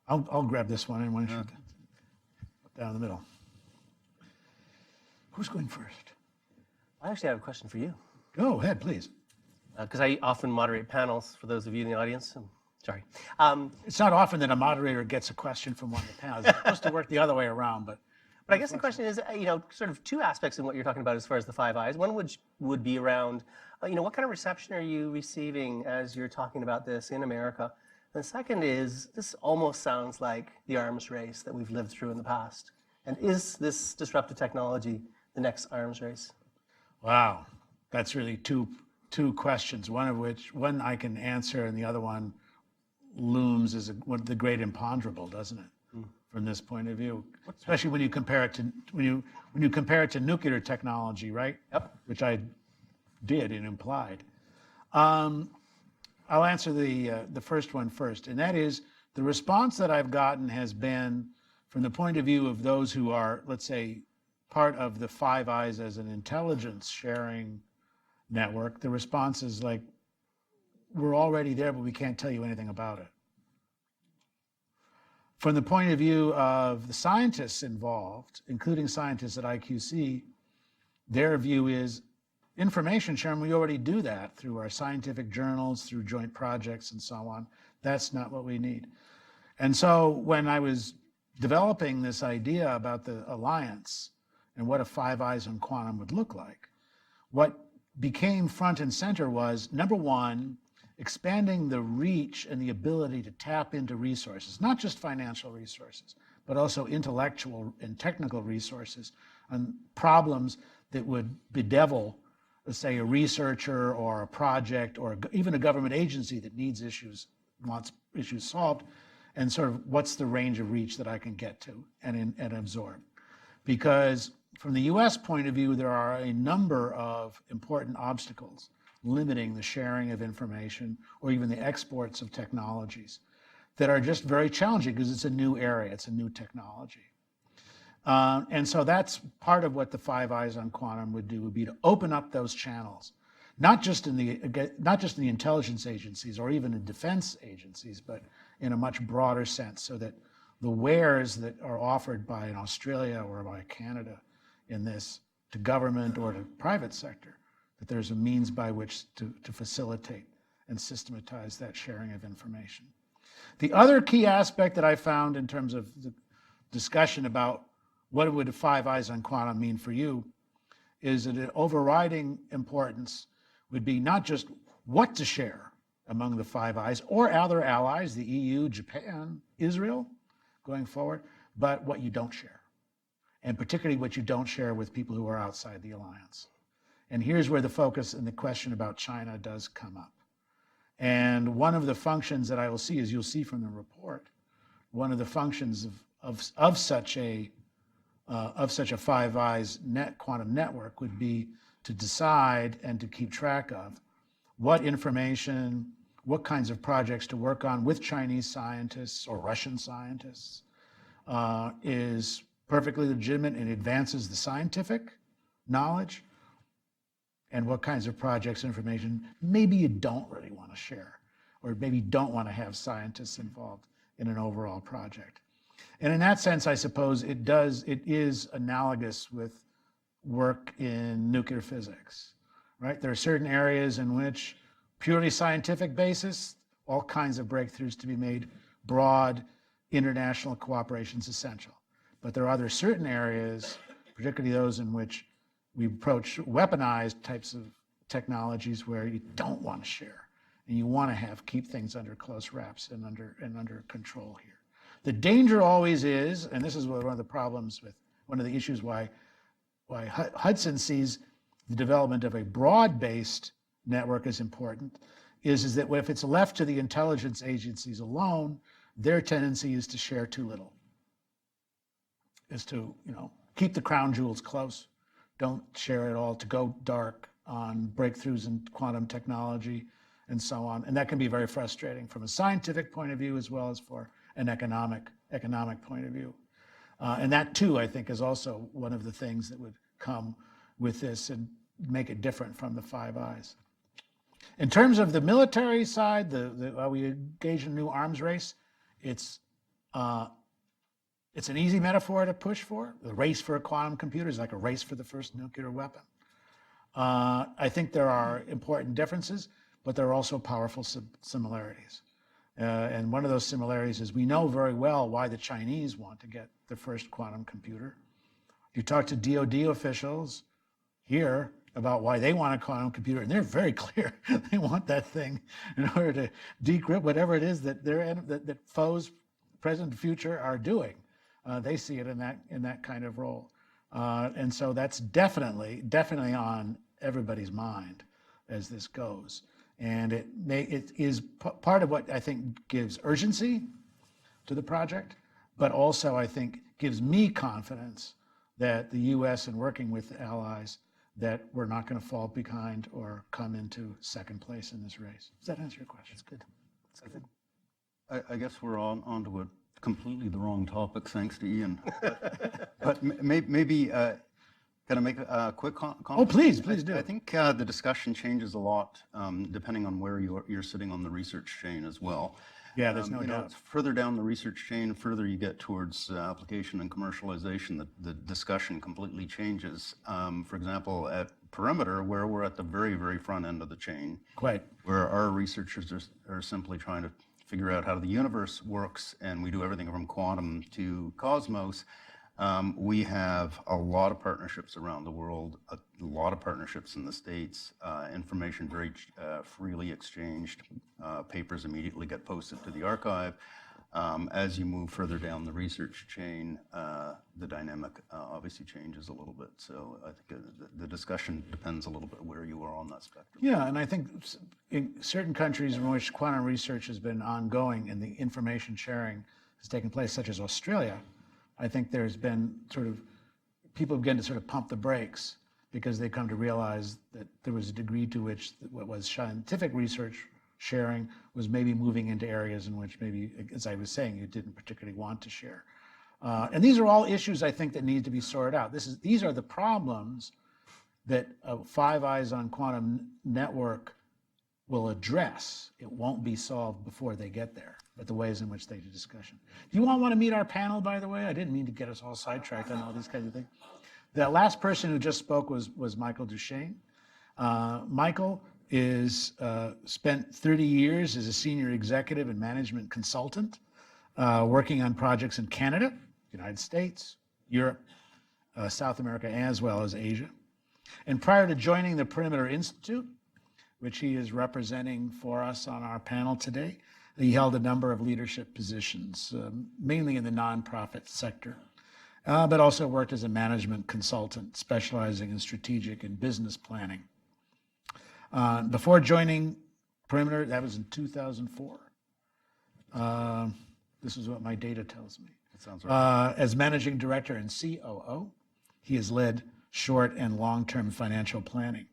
I'll grab this one and why don't you down in the middle. Who's going first? I actually have a question for you. Go ahead, please. Because I often moderate panels for those of you in the audience. Sorry. It's not often that a moderator gets a question from one of the panels. It's supposed to work the other way around, but I guess the question is, sort of two aspects in what you're talking about as far as the Five Eyes. One would be around, what kind of reception are you receiving as you're talking about this in America? And the second is, this almost sounds like the arms race that we've lived through in the past. And is this disruptive technology the next arms race? Wow, that's really two questions. One I can answer, and the other one looms as the great imponderable, doesn't it? From this point of view, especially when you compare it to when you compare it to nuclear technology, right? Yep. Which I did and implied. I'll answer the first one first, and that is the response that I've gotten has been from the point of view of those who are, let's say, part of the Five Eyes as an intelligence sharing network. The response is like, we're already there, but we can't tell you anything about it. From the point of view of the scientists involved, including scientists at IQC, their view is information sharing, we already do that through our scientific journals, through joint projects and so on. That's not what we need. And so when I was developing this idea about the alliance and what a Five Eyes on Quantum would look like, what became front and center was, number one, expanding the reach and the ability to tap into resources, not just financial resources, but also intellectual and technical resources on problems that would bedevil, let's say, a researcher or a project or even a government agency that wants issues solved, and sort of what's the range of reach that I can get to and absorb. Because from the US point of view, there are a number of important obstacles limiting the sharing of information or even the exports of technologies that are just very challenging because it's a new area, it's a new technology. And so that's part of what the Five Eyes on Quantum would do, would be to open up those channels, not just in the intelligence agencies or even in defense agencies, but in a much broader sense, so that the wares that are offered by an Australia or by Canada in this to government or to private sector, that there's a means by which to facilitate and systematize that sharing of information. The other key aspect that I found in terms of the discussion about what would a Five Eyes on Quantum mean for you is that an overriding importance would be not just what to share among the Five Eyes or other allies, the EU, Japan, Israel, going forward, but what you don't share, and particularly what you don't share with people who are outside the alliance. And here's where the focus and the question about China does come up. And one of the functions that I will see, as you'll see from the report, one of the functions of such a Five Eyes quantum network would be to decide and to keep track of what information, what kinds of projects to work on with Chinese scientists or Russian scientists is perfectly legitimate and advances the scientific knowledge, and what kinds of projects information maybe you don't really want to share, or maybe don't want to have scientists involved in an overall project. And in that sense, I suppose it is analogous with work in nuclear physics, right? There are certain areas in which purely scientific basis, all kinds of breakthroughs to be made, broad international cooperation is essential. But there are other certain areas, particularly those in which we approach weaponized types of technologies where you don't want to share and you want to keep things under close wraps and under control here. The danger always is, and this is one of the problems with one of the issues why Hudson sees the development of a broad-based network as important, is that if it's left to the intelligence agencies alone, their tendency is to share too little, is to keep the crown jewels close. Don't share it all, to go dark on breakthroughs in quantum technology and so on. And that can be very frustrating from a scientific point of view as well as for an economic point of view. And that too, I think, is also one of the things that would come with this and make it different from the Five Eyes. In terms of the military side, are we engaged in a new arms race? It's It's an easy metaphor to push for. The race for a quantum computer is like a race for the first nuclear weapon. I think there are important differences, but there are also powerful similarities. And one of those similarities is we know very well why the Chinese want to get the first quantum computer. You talk to DoD officials here about why they want a quantum computer, and they're very clear. They want that thing in order to decrypt whatever it is that that foes, present and future, are doing. They see it in that kind of role, and so that's definitely on everybody's mind as this goes. And it is part of what I think gives urgency to the project, but also I think gives me confidence that the U.S. and working with allies that we're not going to fall behind or come into second place in this race. Does that answer your question? That's good. That's good. I guess we're onto a completely the wrong topic, thanks to Iain. But maybe can I make a quick comment? Oh, please do. I think the discussion changes a lot depending on where you're sitting on the research chain as well. Yeah, there's no doubt. Further down the research chain, further you get towards application and commercialization, the discussion completely changes. For example, at Perimeter, where we're at the very, very front end of the chain, Quite. where our researchers are simply trying to figure out how the universe works, and we do everything from quantum to cosmos. We have a lot of partnerships around the world, a lot of partnerships in the States, information very freely exchanged, papers immediately get posted to the archive. As you move further down the research chain, the dynamic obviously changes a little bit. So I think the discussion depends a little bit where you are on that spectrum. Yeah, and I think in certain countries in which quantum research has been ongoing and the information sharing has taken place, such as Australia, I think there's been people begin to sort of pump the brakes because they come to realize that there was a degree to which what was scientific research sharing was maybe moving into areas in which maybe, as I was saying, you didn't particularly want to share. And these are all issues I think that need to be sorted out. These are the problems that a Five Eyes on Quantum network will address. It won't be solved before they get there, but the ways in which they do discussion. Do you all want to meet our panel, by the way? I didn't mean to get us all sidetracked on all these kinds of things. The last person who just spoke was Michael Duschenes. Michael spent 30 years as a senior executive and management consultant, working on projects in Canada, United States, Europe, South America, as well as Asia. And prior to joining the Perimeter Institute, which he is representing for us on our panel today, he held a number of leadership positions, mainly in the nonprofit sector, but also worked as a management consultant, specializing in strategic and business planning. Before joining Perimeter, that was in 2004. This is what my data tells me. That sounds right. As managing director and COO, he has led short and long-term financial planning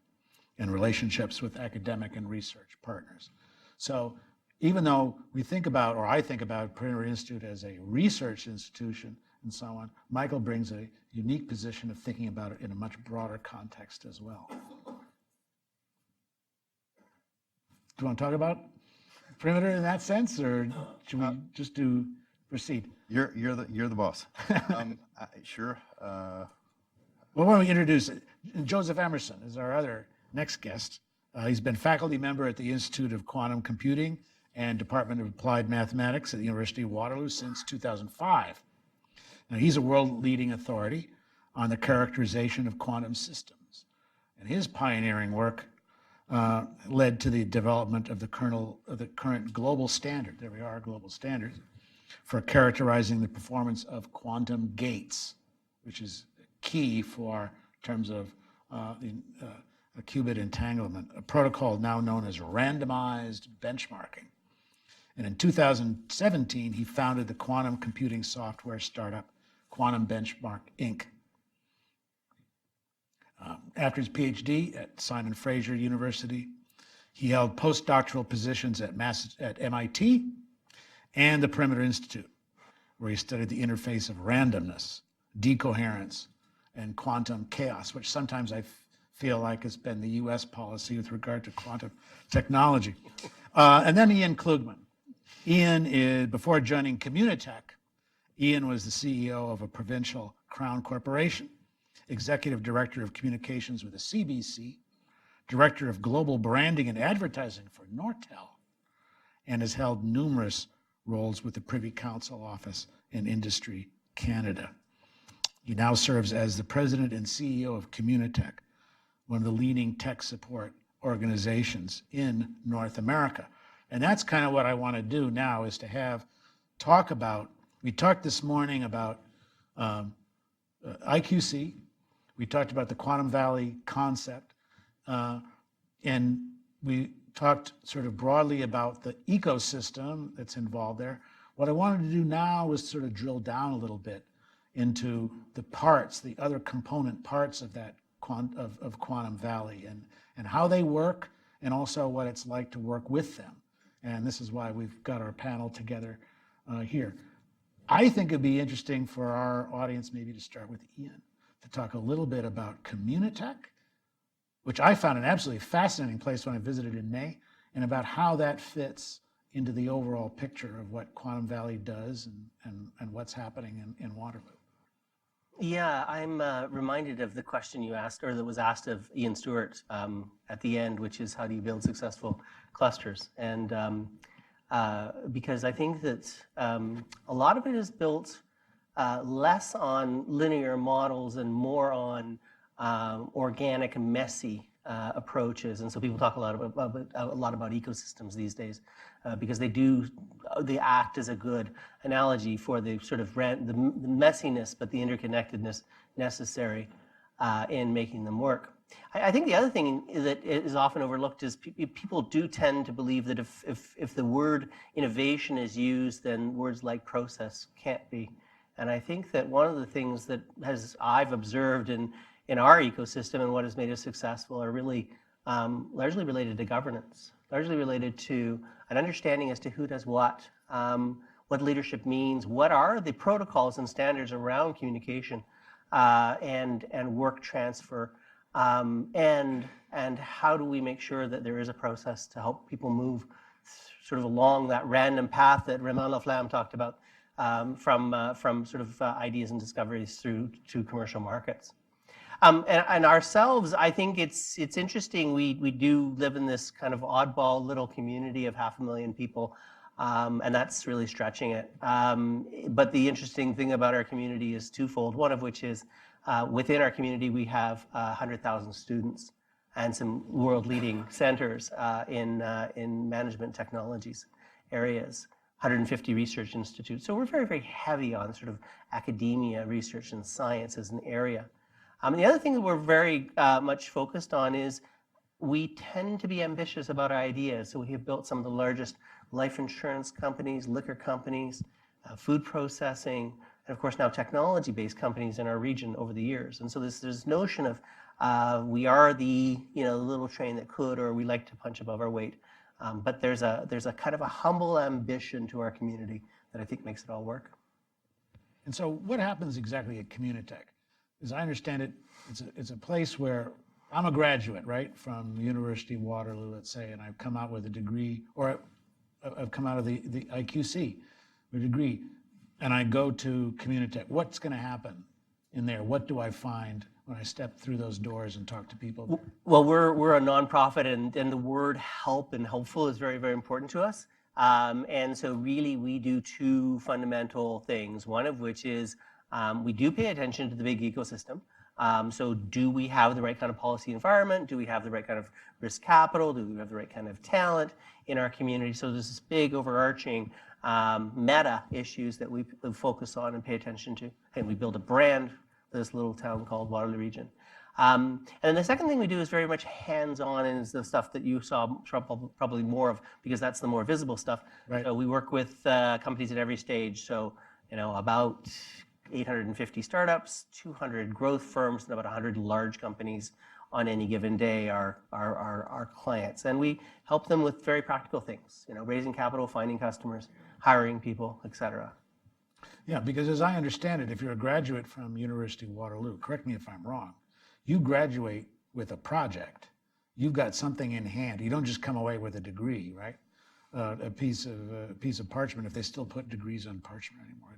and relationships with academic and research partners. So even though we think about, or I think about Perimeter Institute as a research institution and so on, Michael brings a unique position of thinking about it in a much broader context as well. Do you want to talk about Perimeter in that sense, or should we just proceed? You're the boss. Sure. Well, why don't we introduce Joseph Emerson is our other next guest. He's been faculty member at the Institute of Quantum Computing and Department of Applied Mathematics at the University of Waterloo since 2005. Now, he's a world-leading authority on the characterization of quantum systems, and his pioneering work led to the development of the current global standard. There we are, global standard for characterizing the performance of quantum gates, which is key for terms of a qubit entanglement, a protocol now known as randomized benchmarking. And in 2017, he founded the quantum computing software startup, Quantum Benchmark, Inc. After his PhD at Simon Fraser University, he held postdoctoral positions at MIT and the Perimeter Institute, where he studied the interface of randomness, decoherence, and quantum chaos, which sometimes I feel like has been the US policy with regard to quantum technology. And then Iain Klugman. Iain, before joining Communitech, Iain was the CEO of a provincial crown corporation, executive director of communications with the CBC, director of global branding and advertising for Nortel, and has held numerous roles with the Privy Council Office in Industry Canada. He now serves as the president and CEO of Communitech, one of the leading tech support organizations in North America. And that's kind of what I want to do now, is to talk about, we talked this morning about IQC, we talked about the Quantum Valley concept, and we talked sort of broadly about the ecosystem that's involved there. What I wanted to do now was sort of drill down a little bit into the parts, the other component parts of that of Quantum Valley, and how they work, and also what it's like to work with them. And this is why we've got our panel together here. I think it'd be interesting for our audience maybe to start with Iain, to talk a little bit about Communitech, which I found an absolutely fascinating place when I visited in May, and about how that fits into the overall picture of what Quantum Valley does and what's happening in Waterloo. Yeah, I'm reminded of the question you asked, or that was asked of Iain Stewart at the end, which is how do you build successful clusters? And because I think that a lot of it is built less on linear models and more on organic, messy approaches. And so people talk a lot about ecosystems these days because they act as a good analogy for the sort of the messiness, but the interconnectedness necessary in making them work. I think the other thing that is often overlooked is people do tend to believe that if the word innovation is used, then words like process can't be. And I think that one of the things that I've observed in our ecosystem and what has made us successful are really largely related to governance, largely related to an understanding as to who does what leadership means, what are the protocols and standards around communication and work transfer, and how do we make sure that there is a process to help people move sort of along that random path that Herman Laflamme talked about, from sort of ideas and discoveries through to commercial markets. And ourselves, I think it's interesting. We do live in this kind of oddball little community of 500,000 people, and that's really stretching it. But the interesting thing about our community is twofold. One of which is within our community we have 100,000 students and some world-leading centers in management technologies areas. 150 research institutes. So we're very, very heavy on sort of academia, research, and science as an area. The other thing that we're very much focused on is we tend to be ambitious about our ideas. So we have built some of the largest life insurance companies, liquor companies, food processing, and of course now technology-based companies in our region over the years. And so there's notion of we are the little train that could, or we like to punch above our weight. But there's a kind of a humble ambition to our community that I think makes it all work. And so what happens exactly at Communitech? As I understand it, it's a place where I'm a graduate, right, from the University of Waterloo, let's say, and I've come out with a degree, or I've come out of the IQC with a degree, and I go to Communitech. What's going to happen in there? What do I find when I step through those doors and talk to people? Well, we're a nonprofit, and the word help and helpful is very, very important to us. And so really we do two fundamental things, one of which is we do pay attention to the big ecosystem. So do we have the right kind of policy environment? Do we have the right kind of risk capital? Do we have the right kind of talent in our community? So there's this big overarching meta issues that we focus on and pay attention to. And we build a brand for this little town called Waterloo Region. And then the second thing we do is very much hands-on, and is the stuff that you saw probably more of, because that's the more visible stuff. Right. So we work with companies at every stage. So about 850 startups, 200 growth firms, and about 100 large companies on any given day are our clients. And we help them with very practical things, raising capital, finding customers, hiring people, et cetera. Yeah, because as I understand it, if you're a graduate from University of Waterloo, correct me if I'm wrong, you graduate with a project. You've got something in hand. You don't just come away with a degree, right? A piece of parchment, if they still put degrees on parchment anymore.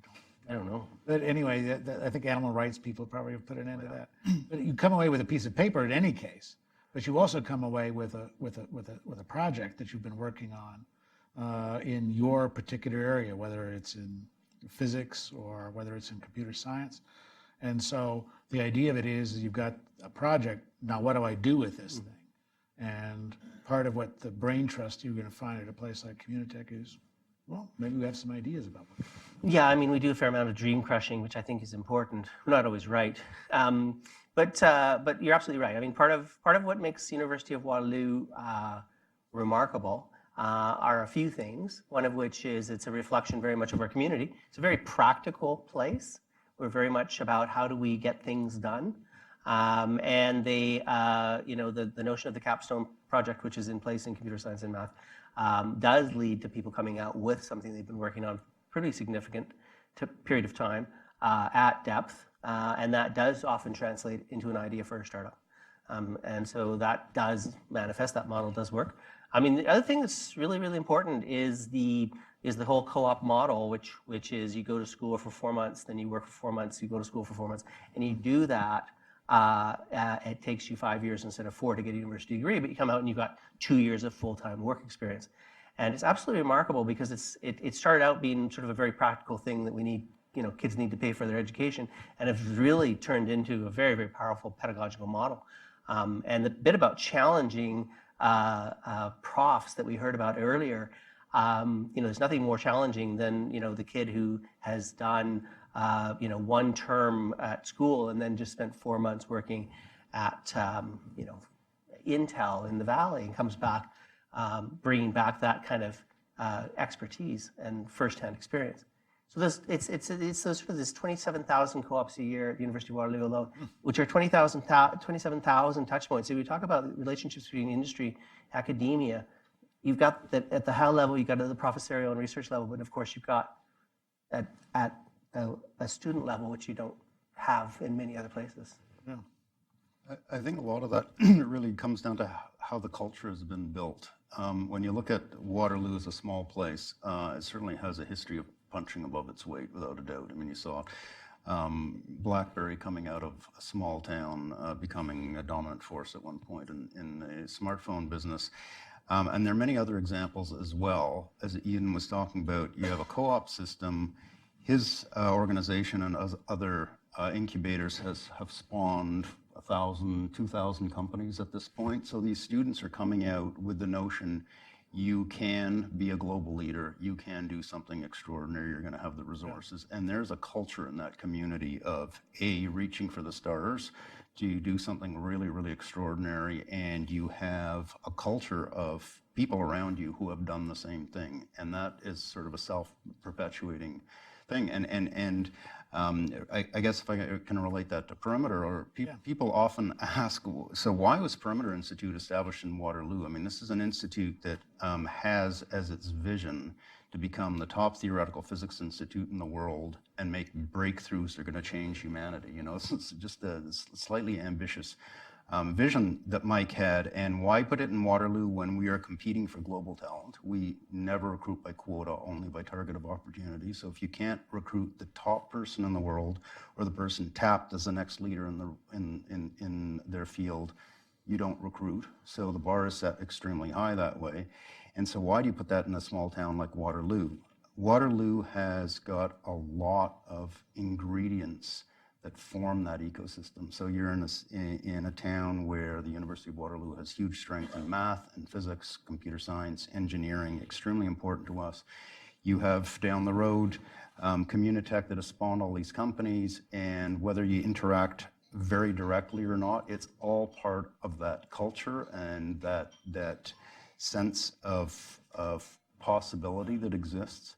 I don't know. But anyway, I think animal rights people probably have put an end to that. But you come away with a piece of paper in any case, but you also come away with a project that you've been working on in your particular area, whether it's in physics or whether it's in computer science. And so the idea of it is you've got a project. Now, what do I do with this thing? And part of what the brain trust you're going to find at a place like Communitech is, well, maybe we have some ideas about what. Yeah, I mean, we do a fair amount of dream crushing, which I think is important. We're not always right, but you're absolutely right. I mean, part of what makes University of Waterloo remarkable are a few things. One of which is it's a reflection very much of our community. It's a very practical place. We're very much about how do we get things done. And they, the notion of the capstone project, which is in place in computer science and math, does lead to people coming out with something they've been working on pretty significant period of time at depth, and that does often translate into an idea for a startup. And so that does manifest, that model does work. I mean, the other thing that's really, really important is the whole co-op model, which is you go to school for 4 months, then you work for 4 months, you go to school for 4 months, and you do that. It takes you 5 years instead of 4 to get a university degree, but you come out and you've got 2 years of full-time work experience. And it's absolutely remarkable because it started out being sort of a very practical thing that we need, kids need to pay for their education, and it's really turned into a very, very powerful pedagogical model. And the bit about challenging profs that we heard about earlier, there's nothing more challenging than, the kid who has done, 1 term at school and then just spent 4 months working at, Intel in the Valley and comes back, bringing back that kind of expertise and firsthand experience. So it's sort of this 27,000 co-ops a year at the University of Waterloo alone, which are 27,000 touch points. So we talk about relationships between industry, academia. You've got that at the high level, you've got at the professorial and research level, but of course you've got at a student level, which you don't have in many other places. Yeah. I think a lot of that really comes down to how the culture has been built. When you look at Waterloo as a small place, it certainly has a history of punching above its weight, without a doubt. I mean, you saw BlackBerry coming out of a small town, becoming a dominant force at one point in the smartphone business. And there are many other examples as well. As Iain was talking about, you have a co-op system. His organization and other incubators have spawned 1,000, 2,000 companies at this point. So these students are coming out with the notion you can be a global leader, you can do something extraordinary, you're going to have the resources. And there's a culture in that community of reaching for the stars to do something really, really extraordinary, and you have a culture of people around you who have done the same thing. And that is sort of a self-perpetuating thing. And I guess if I can relate that to Perimeter, or people often ask, so why was Perimeter Institute established in Waterloo? I mean, this is an institute that has as its vision to become the top theoretical physics institute in the world and make breakthroughs that are going to change humanity. It's just a slightly ambitious vision that Mike had. And why put it in Waterloo when we are competing for global talent? We never recruit by quota, only by target of opportunity. So if you can't recruit the top person in the world, or the person tapped as the next leader in their field, you don't recruit. So the bar is set extremely high that way. And so why do you put that in a small town like Waterloo? Waterloo has got a lot of ingredients that form that ecosystem. So you're in a town where the University of Waterloo has huge strength in math and physics, computer science, engineering, extremely important to us. You have down the road Communitech that has spawned all these companies, and whether you interact very directly or not, it's all part of that culture and that sense of possibility that exists.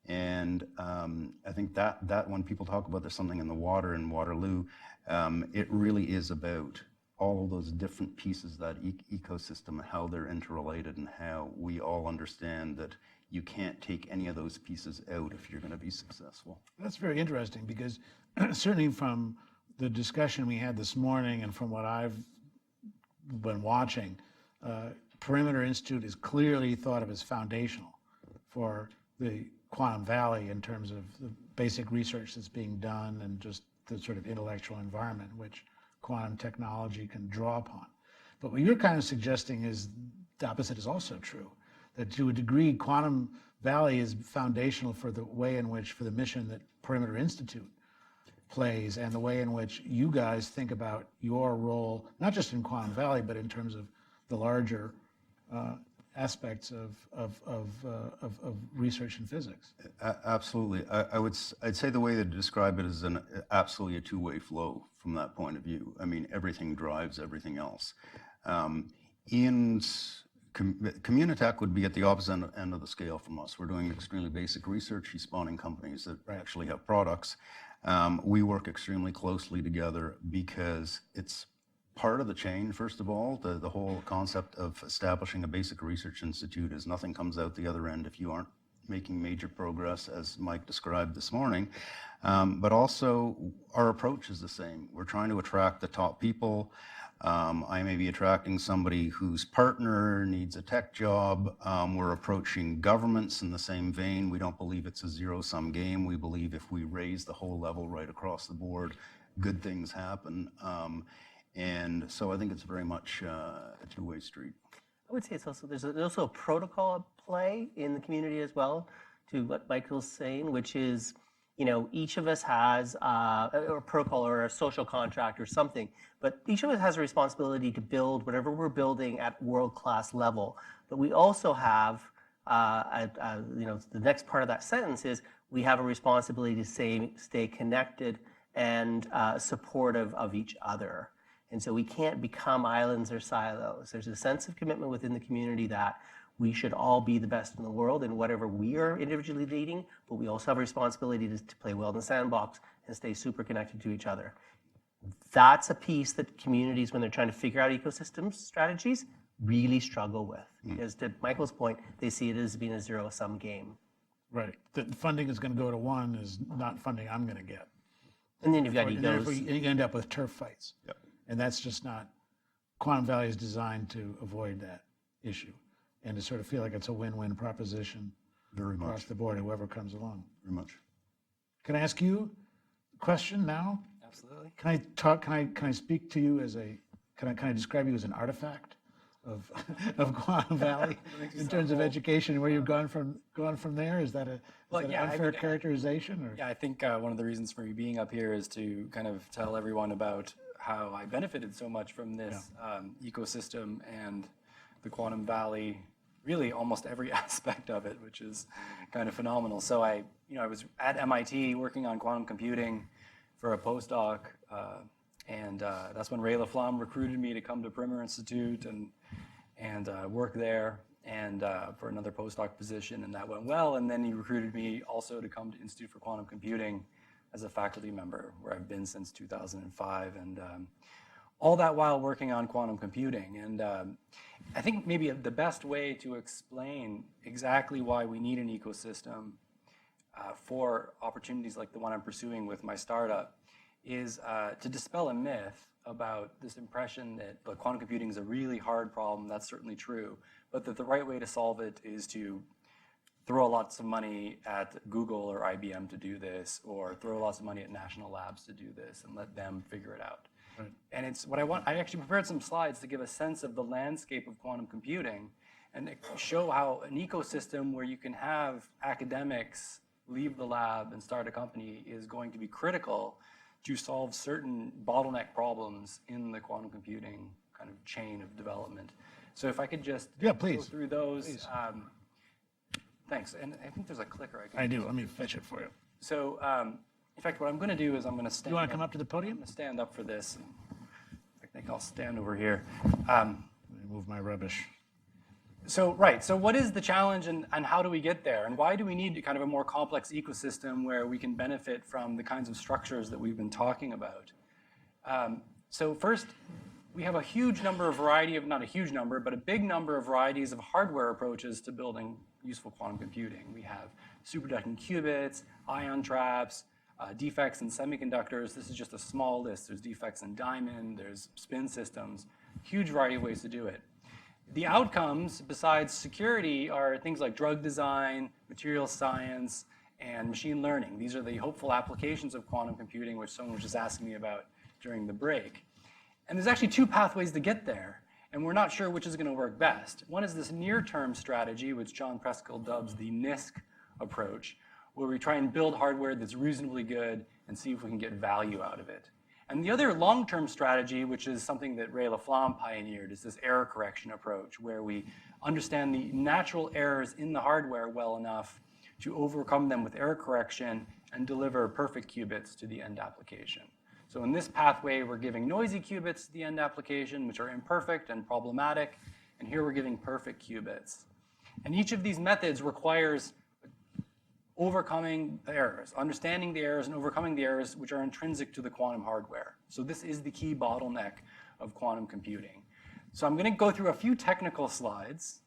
And I think that when people talk about there's something in the water in Waterloo, it really is about all of those different pieces of that ecosystem and how they're interrelated, and how we all understand that you can't take any of those pieces out if you're going to be successful. That's very interesting, because certainly from the discussion we had this morning and from what I've been watching, Perimeter Institute is clearly thought of as foundational for the Quantum Valley in terms of the basic research that's being done and just the sort of intellectual environment which quantum technology can draw upon. But what you're kind of suggesting is the opposite is also true, that to a degree, Quantum Valley is foundational for the way in which, for the mission that Perimeter Institute plays and the way in which you guys think about your role, not just in Quantum Valley, but in terms of the larger aspects of research in physics. Absolutely. I'd say the way to describe it is absolutely a two-way flow from that point of view. I mean, everything drives everything else. Ian's Communitech would be at the opposite end of the scale from us. We're doing extremely basic research. He's spawning companies that actually have products. We work extremely closely together because it's part of the chain, first of all. The whole concept of establishing a basic research institute is nothing comes out the other end if you aren't making major progress, as Mike described this morning. But also, our approach is the same. We're trying to attract the top people. I may be attracting somebody whose partner needs a tech job. We're approaching governments in the same vein. We don't believe it's a zero-sum game. We believe if we raise the whole level right across the board, good things happen. And so I think it's very much a two-way street. I would say it's also there's also a protocol at play in the community as well, to what Michael's saying, which is, each of us has a protocol or a social contract or something, but each of us has a responsibility to build whatever we're building at world-class level. But we also have, the next part of that sentence is we have a responsibility to stay connected and supportive of each other. And so we can't become islands or silos. There's a sense of commitment within the community that we should all be the best in the world in whatever we are individually leading, but we also have a responsibility to play well in the sandbox and stay super connected to each other. That's a piece that communities, when they're trying to figure out ecosystem strategies, really struggle with. Because to Michael's point, they see it as being a zero-sum game. Right. The funding is going to go to one is not funding I'm going to get. And then you've got And egos. therefore you end up with turf fights. Yep. And that's just not, Quantum Valley is designed to avoid that issue and to sort of feel like it's a win-win proposition Very across much. the board, whoever comes along. Very much. Can I ask you a question now? Absolutely. Can I speak to you as can I describe you as an artifact of Quantum Valley in terms of education, where you've gone from there? Is that an unfair characterization? Or? Yeah, I think one of the reasons for me being up here is to kind of tell everyone about how I benefited so much from this ecosystem and the Quantum Valley, really almost every aspect of it, which is kind of phenomenal. So I was at MIT working on quantum computing for a postdoc, and that's when Ray LaFlamme recruited me to come to Perimeter Institute and work there and for another postdoc position, and that went well. And then he recruited me also to come to Institute for Quantum Computing as a faculty member, where I've been since 2005, and all that while working on quantum computing. And I think maybe the best way to explain exactly why we need an ecosystem for opportunities like the one I'm pursuing with my startup is to dispel a myth about this impression that quantum computing is a really hard problem. That's certainly true, but that the right way to solve it is to throw lots of money at Google or IBM to do this, or throw lots of money at national labs to do this and let them figure it out. Right. And it's what I want. I actually prepared some slides to give a sense of the landscape of quantum computing and show how an ecosystem where you can have academics leave the lab and start a company is going to be critical to solve certain bottleneck problems in the quantum computing kind of chain of development. So if I could just go through those. Thanks. And I think there's a clicker. I do. Let me fetch it for you. So, in fact, what I'm going to do is I'm going to stand. You want to come up to the podium? I'm going to stand up for this. I think I'll stand over here. Let me move my rubbish. So, right. So what is the challenge and how do we get there? And why do we need kind of a more complex ecosystem where we can benefit from the kinds of structures that we've been talking about? So first, we have a huge number of not a huge number, but a big number of varieties of hardware approaches to building useful quantum computing. We have superconducting qubits, ion traps, defects in semiconductors. This is just a small list. There's defects in diamond, there's spin systems, huge variety of ways to do it. The outcomes, besides security, are things like drug design, material science, and machine learning. These are the hopeful applications of quantum computing, which someone was just asking me about during the break. And there's actually two pathways to get there, and we're not sure which is going to work best. One is this near-term strategy, which John Preskill dubs the NISC approach, where we try and build hardware that's reasonably good and see if we can get value out of it. And the other long-term strategy, which is something that Ray Laflamme pioneered, is this error correction approach, where we understand the natural errors in the hardware well enough to overcome them with error correction and deliver perfect qubits to the end application. So in this pathway, we're giving noisy qubits to the end application, which are imperfect and problematic, and here we're giving perfect qubits. And each of these methods requires overcoming the errors, understanding the errors and overcoming the errors which are intrinsic to the quantum hardware. So this is the key bottleneck of quantum computing. So I'm going to go through a few technical slides,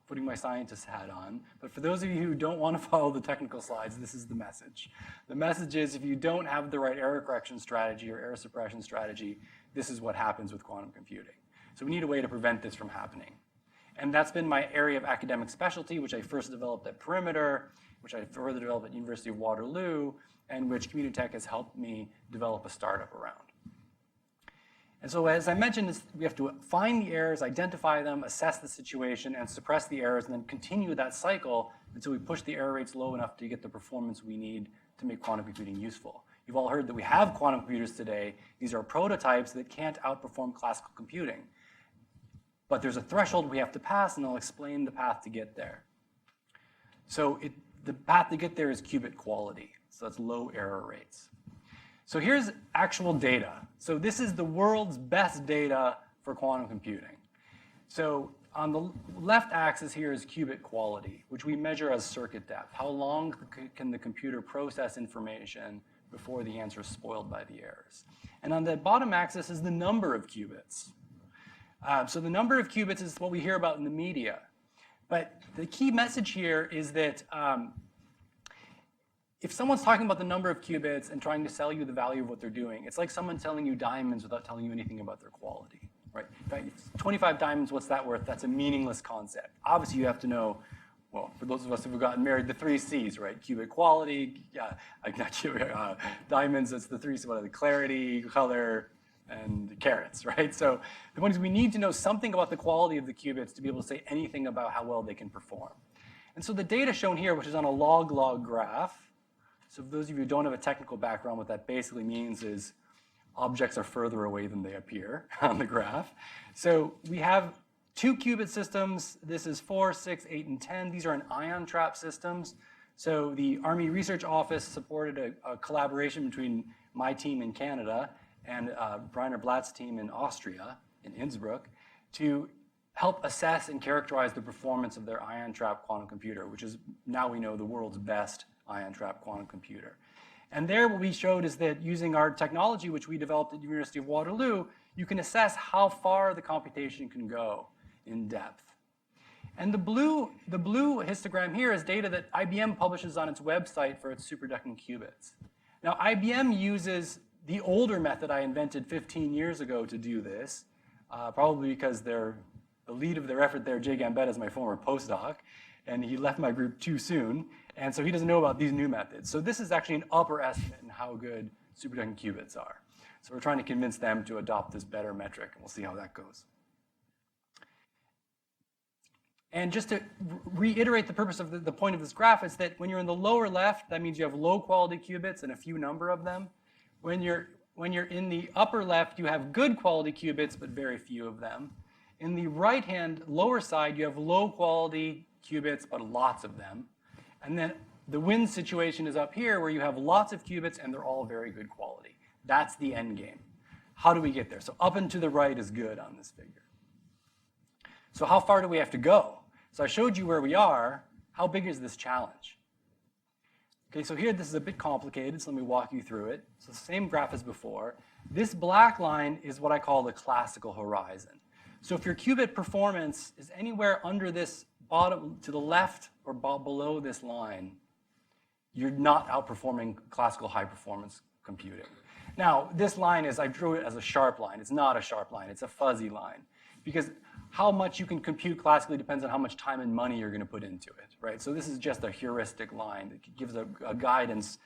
putting my scientist hat on, but for those of you who don't want to follow the technical slides, this is the message. The message is if you don't have the right error correction strategy or error suppression strategy, this is what happens with quantum computing. So we need a way to prevent this from happening. And that's been my area of academic specialty, which I first developed at Perimeter, which I further developed at University of Waterloo, and which Community Tech has helped me develop a startup around. And so as I mentioned, we have to find the errors, identify them, assess the situation, and suppress the errors, and then continue that cycle until we push the error rates low enough to get the performance we need to make quantum computing useful. You've all heard that we have quantum computers today. These are prototypes that can't outperform classical computing. But there's a threshold we have to pass, and I'll explain the path to get there. So the path to get there is qubit quality. So that's low error rates. So here's actual data. So this is the world's best data for quantum computing. So on the left axis here is qubit quality, which we measure as circuit depth. How long can the computer process information before the answer is spoiled by the errors? And on the bottom axis is the number of qubits. So the number of qubits is what we hear about in the media. But the key message here is that if someone's talking about the number of qubits and trying to sell you the value of what they're doing, it's like someone telling you diamonds without telling you anything about their quality, right? In fact, 25 diamonds, what's that worth? That's a meaningless concept. Obviously, you have to know, well, for those of us who have gotten married, the 3 C's, right? Qubit quality, diamonds, that's the 3 C's, what are the clarity, color, and carats, right? So the point is we need to know something about the quality of the qubits to be able to say anything about how well they can perform. And so the data shown here, which is on a log-log graph, so for those of you who don't have a technical background, what that basically means is objects are further away than they appear on the graph. So we have 2 qubit systems. This is 4, 6, 8, and 10. These are an ion trap systems. So the Army Research Office supported a collaboration between my team in Canada and Rainer Blatt's team in Austria, in Innsbruck, to help assess and characterize the performance of their ion trap quantum computer, which is now we know the world's best ion trap quantum computer. And there what we showed is that using our technology, which we developed at the University of Waterloo, you can assess how far the computation can go in depth. And the blue histogram here is data that IBM publishes on its website for its superducking qubits. Now, IBM uses the older method I invented 15 years ago to do this, probably because the lead of their effort there, Jay Gambetta, is my former postdoc, and he left my group too soon, and so he doesn't know about these new methods. So this is actually an upper estimate in how good superducking qubits are. So we're trying to convince them to adopt this better metric, and we'll see how that goes. And just to reiterate the purpose of the point of this graph is that when you're in the lower left, that means you have low quality qubits and a few number of them. When you're in the upper left, you have good quality qubits, but very few of them. In the right-hand lower side, you have low quality qubits, but lots of them. And then the win situation is up here where you have lots of qubits and they're all very good quality. That's the end game. How do we get there? So up and to the right is good on this figure. So how far do we have to go? So I showed you where we are. How big is this challenge? Okay, so here this is a bit complicated, so let me walk you through it. So the same graph as before. This black line is what I call the classical horizon. So if your qubit performance is anywhere under this bottom, to the left or below this line, you're not outperforming classical high performance computing. Now, this line is, I drew it as a sharp line. It's not a sharp line, it's a fuzzy line. Because how much you can compute classically depends on how much time and money you're going to put into it, right? So this is just a heuristic line that gives a guidance.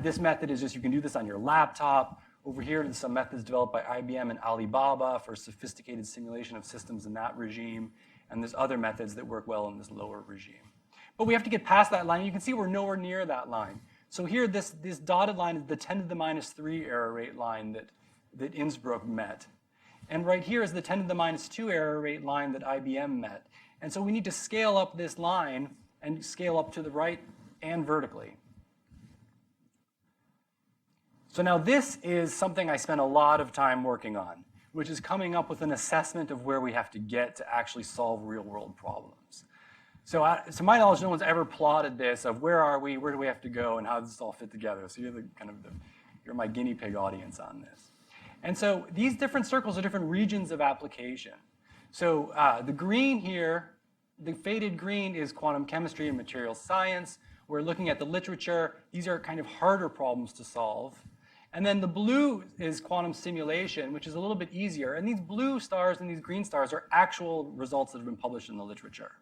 This method is just, you can do this on your laptop. Over here, there's some methods developed by IBM and Alibaba for sophisticated simulation of systems in that regime. And there's other methods that work well in this lower regime. But we have to get past that line. You can see we're nowhere near that line. So here, this dotted line is the 10 to the minus 3 error rate line that Innsbruck met. And right here is the 10 to the minus 2 error rate line that IBM met. And so we need to scale up this line and scale up to the right and vertically. So now this is something I spent a lot of time working on, which is coming up with an assessment of where we have to get to actually solve real-world problems. So to my knowledge, no one's ever plotted this of where are we, where do we have to go, and how does this all fit together. So you're my guinea pig audience on this. And so these different circles are different regions of application. So the green here, the faded green, is quantum chemistry and materials science. We're looking at the literature. These are kind of harder problems to solve. And then the blue is quantum simulation, which is a little bit easier. And these blue stars and these green stars are actual results that have been published in the literature.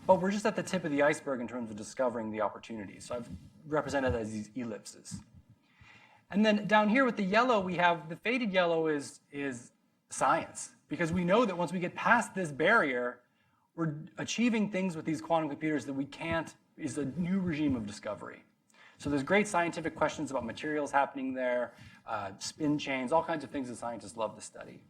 But we're just at the tip of the iceberg in terms of discovering the opportunities. So I've represented as these ellipses. And then down here with the yellow, we have the faded yellow is science. Because we know that once we get past this barrier, we're achieving things with these quantum computers that we can't, is a new regime of discovery. So there's great scientific questions about materials happening there, spin chains, all kinds of things that scientists love to study.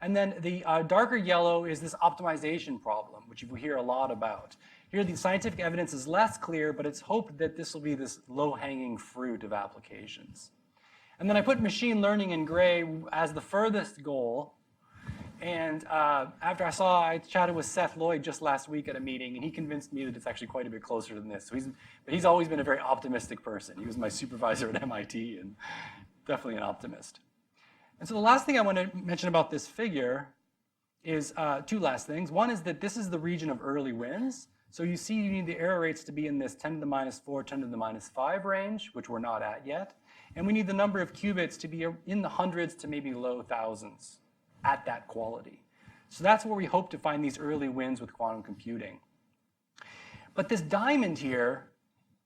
And then the darker yellow is this optimization problem, which we hear a lot about. Here, the scientific evidence is less clear, but it's hoped that this will be this low-hanging fruit of applications. And then I put machine learning in gray as the furthest goal. And after I chatted with Seth Lloyd just last week at a meeting, and he convinced me that it's actually quite a bit closer than this. So he's always been a very optimistic person. He was my supervisor at MIT, and definitely an optimist. And so the last thing I want to mention about this figure is two last things. One is that this is the region of early wins. So you see you need the error rates to be in this 10 to the minus 4, 10 to the minus 5 range, which we're not at yet. And we need the number of qubits to be in the hundreds to maybe low thousands at that quality. So that's where we hope to find these early wins with quantum computing. But this diamond here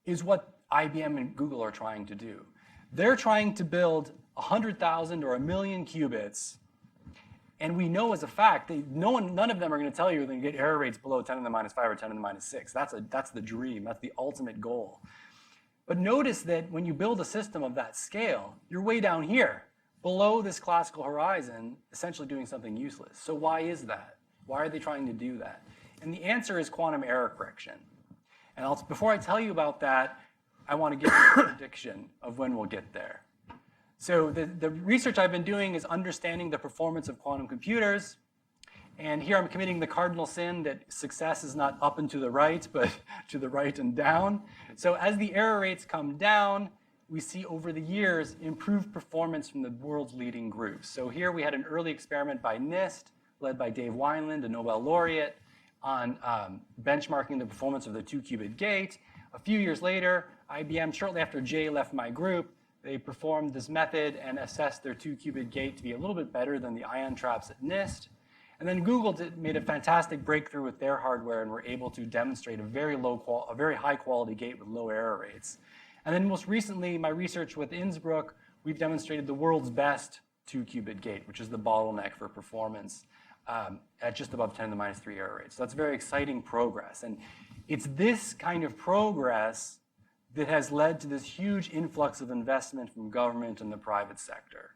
is what IBM and Google are trying to do. They're trying to build 100,000 or 1 million qubits, and we know as a fact that none of them are going to tell you they're going to get error rates below 10 to the minus 5 or 10 to the minus 6. That's the dream. That's the ultimate goal. But notice that when you build a system of that scale, you're way down here, below this classical horizon, essentially doing something useless. So why is that? Why are they trying to do that? And the answer is quantum error correction. And before I tell you about that, I want to give you a prediction of when we'll get there. So the research I've been doing is understanding the performance of quantum computers. And here I'm committing the cardinal sin that success is not up and to the right, but to the right and down. So as the error rates come down, we see over the years improved performance from the world's leading groups. So here we had an early experiment by NIST, led by Dave Wineland, a Nobel laureate, on benchmarking the performance of the 2-qubit gate. A few years later, IBM, shortly after Jay left my group, they performed this method and assessed their 2-qubit gate to be a little bit better than the ion traps at NIST. And then Google made a fantastic breakthrough with their hardware and were able to demonstrate a very high quality gate with low error rates. And then most recently, my research with Innsbruck, we've demonstrated the world's best 2-qubit gate, which is the bottleneck for performance at just above 10 to the minus 3 error rates. So that's very exciting progress. And it's this kind of progress that has led to this huge influx of investment from government and the private sector.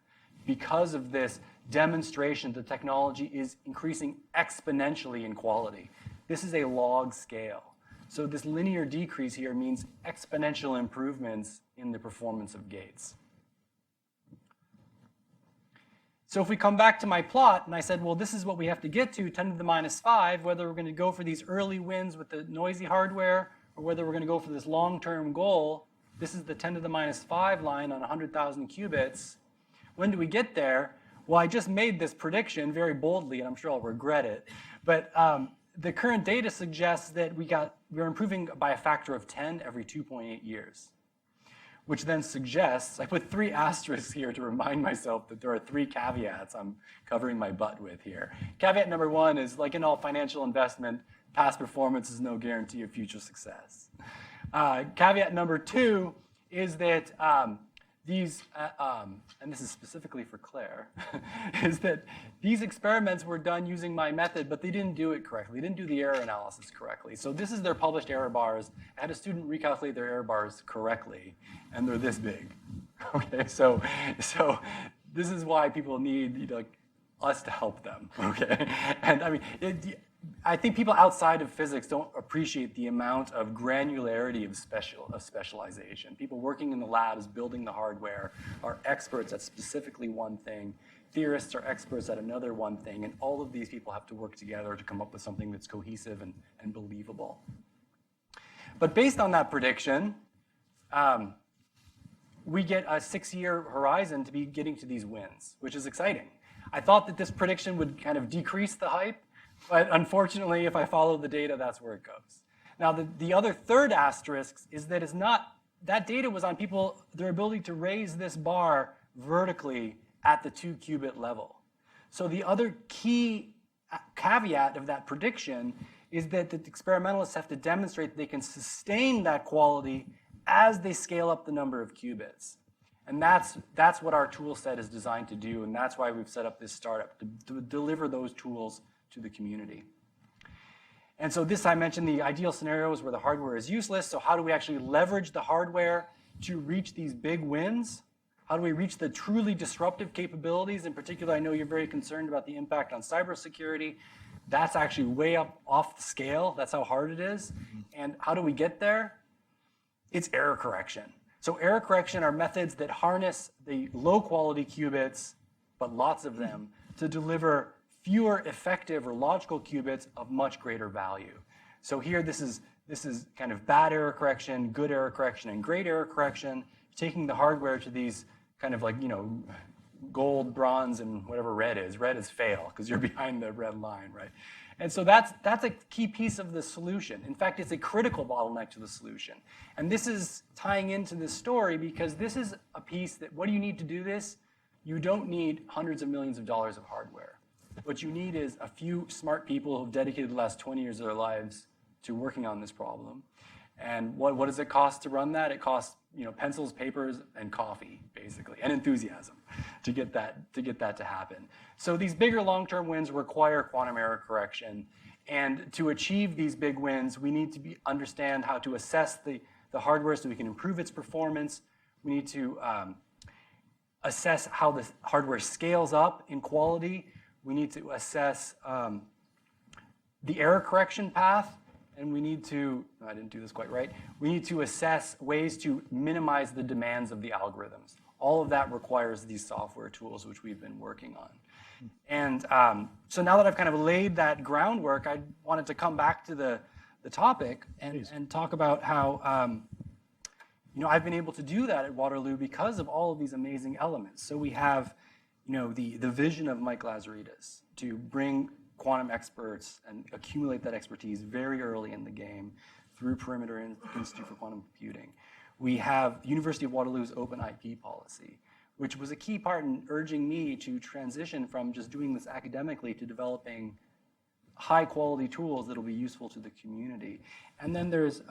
Because of this demonstration, the technology is increasing exponentially in quality. This is a log scale. So this linear decrease here means exponential improvements in the performance of gates. So if we come back to my plot, and I said, well, this is what we have to get to, 10 to the minus 5, whether we're going to go for these early wins with the noisy hardware, or whether we're going to go for this long-term goal, this is the 10 to the minus 5 line on 100,000 qubits. When do we get there? Well, I just made this prediction very boldly, and I'm sure I'll regret it. But the current data suggests that we're improving by a factor of 10 every 2.8 years. which then suggests, I put 3 asterisks here to remind myself that there are 3 caveats I'm covering my butt with here. Caveat number 1 is, like in all financial investment, past performance is no guarantee of future success. Caveat number 2 is that and this is specifically for Claire, is that these experiments were done using my method, but they didn't do it correctly. They didn't do the error analysis correctly. So this is their published error bars. I had a student recalculate their error bars correctly, and they're this big. Okay, so this is why people need us to help them. Okay, and I mean, I think people outside of physics don't appreciate the amount of granularity of specialization. People working in the labs, building the hardware, are experts at specifically one thing. Theorists are experts at another one thing, and all of these people have to work together to come up with something that's cohesive and believable. But based on that prediction, we get a 6-year horizon to be getting to these wins, which is exciting. I thought that this prediction would kind of decrease the hype, but unfortunately, if I follow the data, that's where it goes. Now, the other third asterisk is that that data was on people, their ability to raise this bar vertically at the 2-qubit level. So the other key caveat of that prediction is that the experimentalists have to demonstrate that they can sustain that quality as they scale up the number of qubits. And that's what our tool set is designed to do, and that's why we've set up this startup, to deliver those tools to the community. And so this, I mentioned the ideal scenarios where the hardware is useless. So how do we actually leverage the hardware to reach these big wins? How do we reach the truly disruptive capabilities? In particular, I know you're very concerned about the impact on cybersecurity. That's actually way up off the scale. That's how hard it is. And how do we get there? It's error correction. So error correction are methods that harness the low quality qubits, but lots of them, to deliver fewer effective or logical qubits of much greater value. So here, this is kind of bad error correction, good error correction, and great error correction, taking the hardware to these kind of gold, bronze, and whatever red is. Red is fail, because you're behind the red line, right? And so that's a key piece of the solution. In fact, it's a critical bottleneck to the solution. And this is tying into this story because this is a piece that, what do you need to do this? You don't need hundreds of millions of dollars of hardware. What you need is a few smart people who've dedicated the last 20 years of their lives to working on this problem. And what does it cost to run that? It costs pencils, papers, and coffee, basically, and enthusiasm to get that to happen. So these bigger long-term wins require quantum error correction. And to achieve these big wins, we need to understand how to assess the hardware so we can improve its performance. We need to assess how the hardware scales up in quality. We need to assess the error correction path, and we need to, I didn't do this quite right, we need to assess ways to minimize the demands of the algorithms. All of that requires these software tools, which we've been working on. And so now that I've kind of laid that groundwork, I wanted to come back to the topic and talk about how I've been able to do that at Waterloo because of all of these amazing elements. So we have the vision of Mike Lazaridis to bring quantum experts and accumulate that expertise very early in the game through Perimeter Institute for Quantum Computing. We have University of Waterloo's open IP policy, which was a key part in urging me to transition from just doing this academically to developing high quality tools that will be useful to the community. And then there's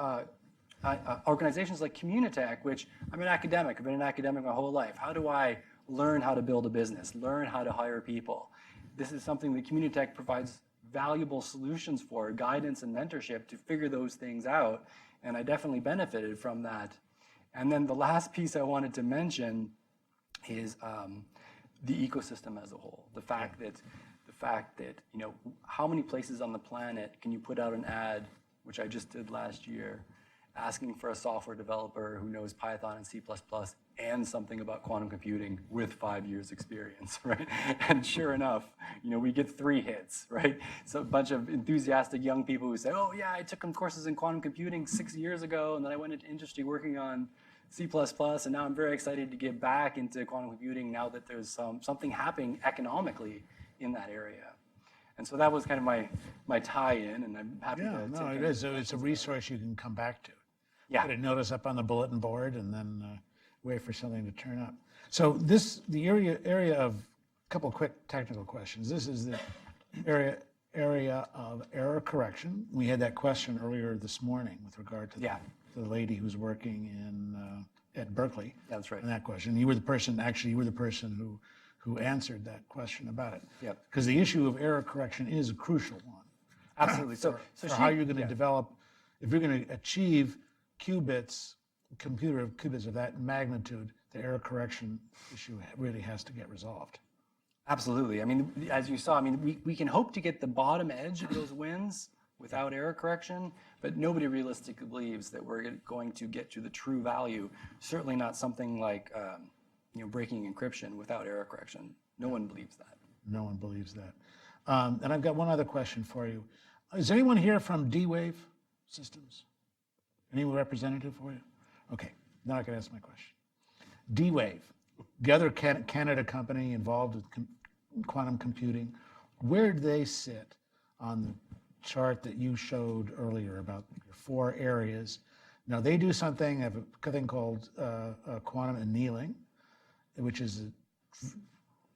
organizations like Communitech, which I'm an academic, I've been an academic my whole life. How do I learn how to build a business, learn how to hire people? This is something that Communitech provides valuable solutions for, guidance and mentorship to figure those things out, and I definitely benefited from that. And then the last piece I wanted to mention is the ecosystem as a whole. The fact that how many places on the planet can you put out an ad, which I just did last year, asking for a software developer who knows Python and C++ and something about quantum computing with 5 years experience, right? And sure enough, we get 3 hits, right? So a bunch of enthusiastic young people who say, oh yeah, I took some courses in quantum computing 6 years ago, and then I went into industry working on C++, and now I'm very excited to get back into quantum computing now that there's something happening economically in that area. And so that was kind of my tie-in, and I'm happy to take it is. It's a resource you can come back to. Yeah. Put a notice up on the bulletin board, and then wait for something to turn up. So the area of, a couple quick technical questions. This is the area of error correction. We had that question earlier this morning with regard to the lady who's working at Berkeley. Yeah, that's right. On that question. You were the person who answered that question about it. Yep. Because the issue of error correction is a crucial one. Absolutely. For how you're going to develop, if you're going to achieve qubits, computer of qubits of that magnitude, the error correction issue really has to get resolved. Absolutely. I mean, as you saw, I mean, we can hope to get the bottom edge of those wins without error correction, but nobody realistically believes that we're going to get to the true value. Certainly not something like breaking encryption without error correction. No one believes that. No one believes that. And I've got one other question for you. Is anyone here from D-Wave Systems? Any representative for you? Okay, now I can ask my question. D-Wave, the other Canada company involved with quantum computing, where do they sit on the chart that you showed earlier about your 4 areas? Now they do something, have a thing called quantum annealing, which is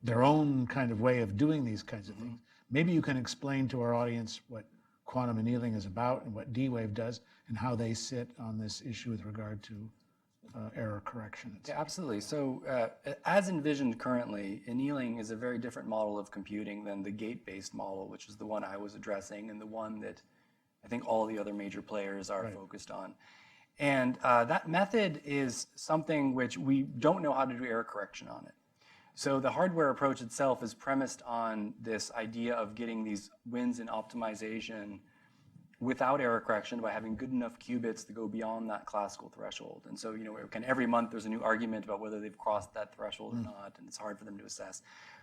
their own kind of way of doing these kinds of things. Maybe you can explain to our audience what quantum annealing is about and what D-Wave does and how they sit on this issue with regard to error correction. Yeah, absolutely. So as envisioned currently, annealing is a very different model of computing than the gate-based model, which is the one I was addressing and the one that I think all the other major players are focused on. And that method is something which we don't know how to do error correction on it. So the hardware approach itself is premised on this idea of getting these wins in optimization without error correction by having good enough qubits to go beyond that classical threshold. And so, every month there's a new argument about whether they've crossed that threshold or not, and it's hard for them to assess.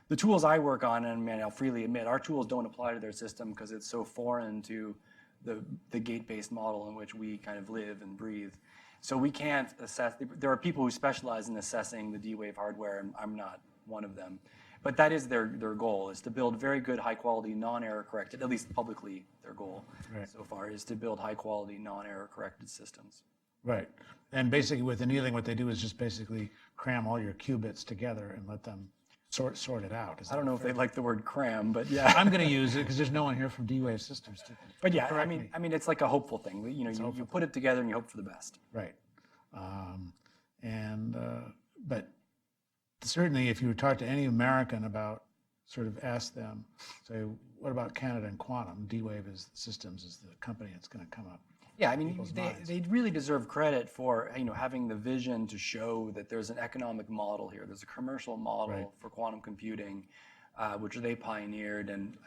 The tools I work on, and I'll freely admit, our tools don't apply to their system because it's so foreign to the gate-based model in which we kind of live and breathe. So we can't assess. There are people who specialize in assessing the D-Wave hardware, and I'm not one of them. But that is their goal, is to build very good, high-quality, non-error corrected, at least publicly their goal so far, is to build high-quality, non-error corrected systems. Right. And basically with annealing, what they do is just basically cram all your qubits together and let them sort it out. I don't know if they like the word cram, but yeah. I'm going to use it because there's no one here from D-Wave Systems to But yeah, I mean, it's like a hopeful thing. You put it together and you hope for the best. Right. But certainly if you were talk to any American about, sort of ask them, say, what about Canada and quantum? D-Wave Systems is the company that's going to come up. Yeah, I mean, they really deserve credit for having the vision to show that there's an economic model here. There's a commercial model for quantum computing, which they pioneered, and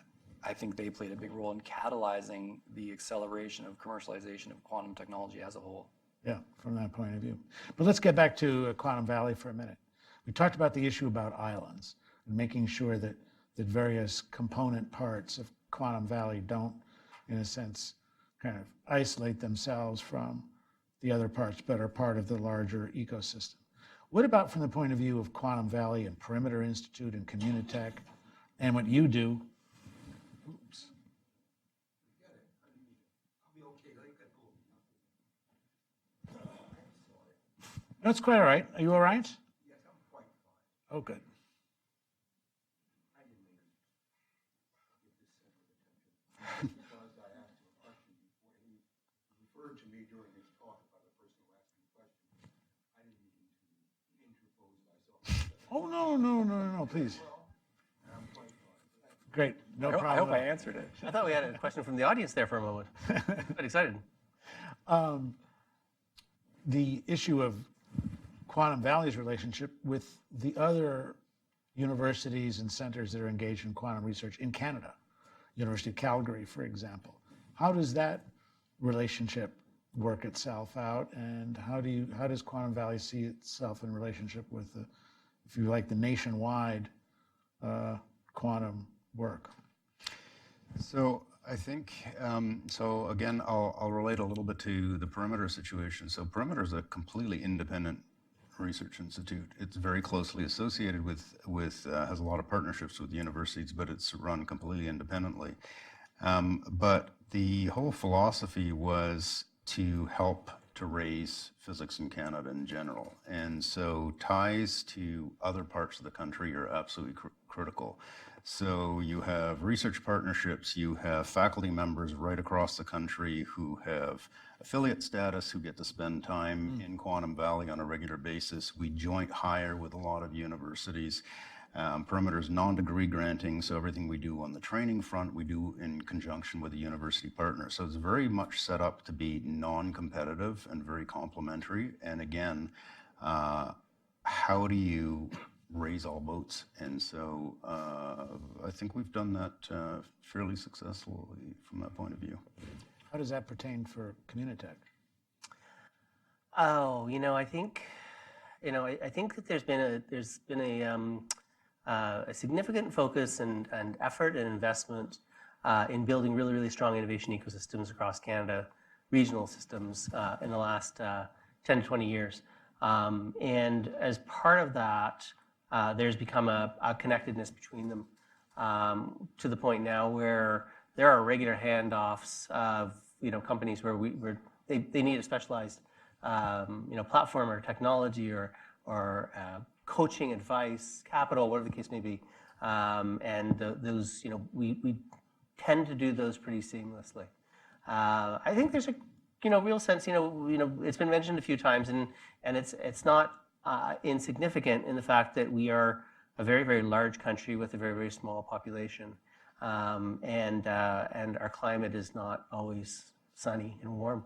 I think they played a big role in catalyzing the acceleration of commercialization of quantum technology as a whole. Yeah, from that point of view. But let's get back to Quantum Valley for a minute. We talked about the issue about islands and making sure that various component parts of Quantum Valley don't, in a sense, kind of isolate themselves from the other parts, but are part of the larger ecosystem. What about from the point of view of Quantum Valley and Perimeter Institute and Communitech and what you do? Oops. That's quite all right. Are you all right? Yes, I'm quite fine. Oh, good. I didn't mean to get this center of attention because I asked him a question before he referred to me during his talk about the person who asked me a question. I didn't mean to interpose myself. Oh, no, please. I'm quite fine. Great, no problem. I hope I answered it. I thought we had a question from the audience there for a moment. Quite excited. The issue of Quantum Valley's relationship with the other universities and centers that are engaged in quantum research in Canada, University of Calgary, for example. How does that relationship work itself out, and how does Quantum Valley see itself in relationship with the, if you like, the nationwide quantum work? So I think, so again, I'll relate a little bit to the Perimeter situation. So Perimeter is a completely independent research institute. It's very closely associated with has a lot of partnerships with universities, but it's run completely independently. But the whole philosophy was to help to raise physics in Canada in general. And so ties to other parts of the country are absolutely critical. So you have research partnerships, you have faculty members right across the country who have affiliate status, who get to spend time in Quantum Valley on a regular basis. We joint hire with a lot of universities. Perimeter's non-degree granting, so everything we do on the training front, we do in conjunction with a university partner. So it's very much set up to be non-competitive and very complementary. And again, how do you raise all boats? And so I think we've done that fairly successfully from that point of view. How does that pertain for Communitech? Oh, I think that there's been a significant focus and effort and investment in building really, really strong innovation ecosystems across Canada, regional systems in the last 10 to 20 years. And as part of that, there's become a connectedness between them to the point now where there are regular handoffs of companies where they need a specialized platform or technology or coaching, advice, capital, whatever the case may be, and those we tend to do those pretty seamlessly. I think there's a real sense. It's been mentioned a few times, and it's not insignificant in the fact that we are a very, very large country with a very, very small population, and our climate is not always sunny and warm.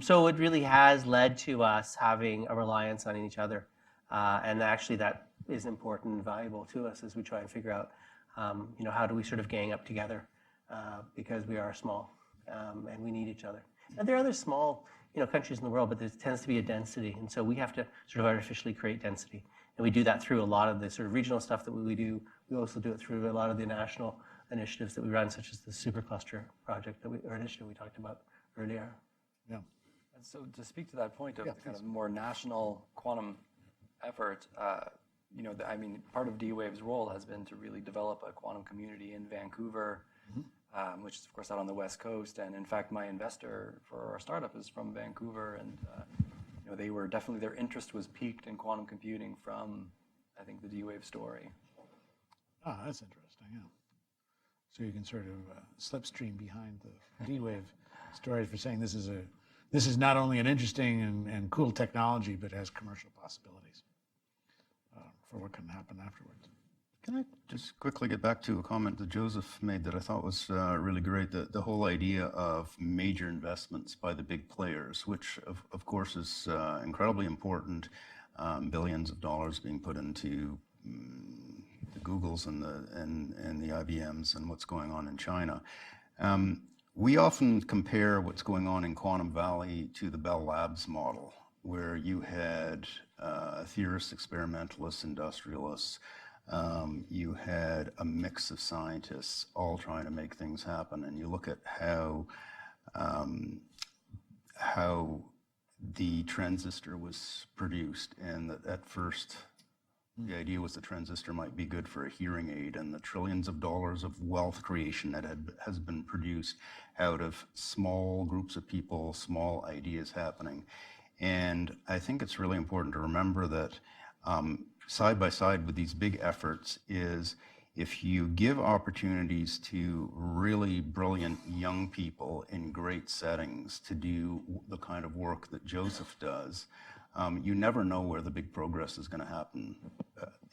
So it really has led to us having a reliance on each other. And actually that is important and valuable to us as we try and figure out, how do we sort of gang up together because we are small and we need each other. And there are other small, countries in the world, but there tends to be a density. And so we have to sort of artificially create density. And we do that through a lot of the sort of regional stuff that we do. We also do it through a lot of the national initiatives that we run, such as the supercluster project or initiative we talked about earlier. Yeah. And so to speak to that point of the kind of more national quantum effort, part of D-Wave's role has been to really develop a quantum community in Vancouver, which is of course out on the West Coast. And in fact, my investor for our startup is from Vancouver, and they were definitely, their interest was piqued in quantum computing from, I think, the D-Wave story. Oh, that's interesting. Yeah. So you can sort of slipstream behind the D-Wave story for saying this is not only an interesting and cool technology, but has commercial possibilities for what can happen afterwards. Can I just quickly get back to a comment that Joseph made that I thought was really great, the whole idea of major investments by the big players, which of course is incredibly important, billions of dollars being put into the Googles and the IBMs and what's going on in China. We often compare what's going on in Quantum Valley to the Bell Labs model, where you had theorists, experimentalists, industrialists. You had a mix of scientists all trying to make things happen, and you look at how the transistor was produced, and that at first the idea was the transistor might be good for a hearing aid, and the trillions of dollars of wealth creation that has been produced out of small groups of people, small ideas happening. And I think it's really important to remember that side by side with these big efforts is if you give opportunities to really brilliant young people in great settings to do the kind of work that Joseph does, you never know where the big progress is going to happen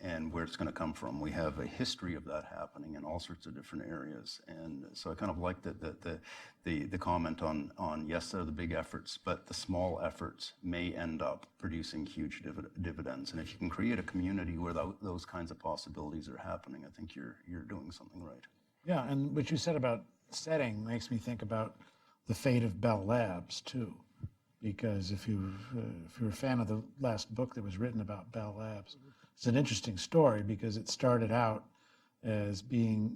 and where it's going to come from. We have a history of that happening in all sorts of different areas. And so I kind of like the comment on yes, there are the big efforts, but the small efforts may end up producing huge dividends. And if you can create a community where those kinds of possibilities are happening, I think you're doing something right. Yeah, and what you said about setting makes me think about the fate of Bell Labs too. Because if you're a fan of the last book that was written about Bell Labs, it's an interesting story because it started out as being,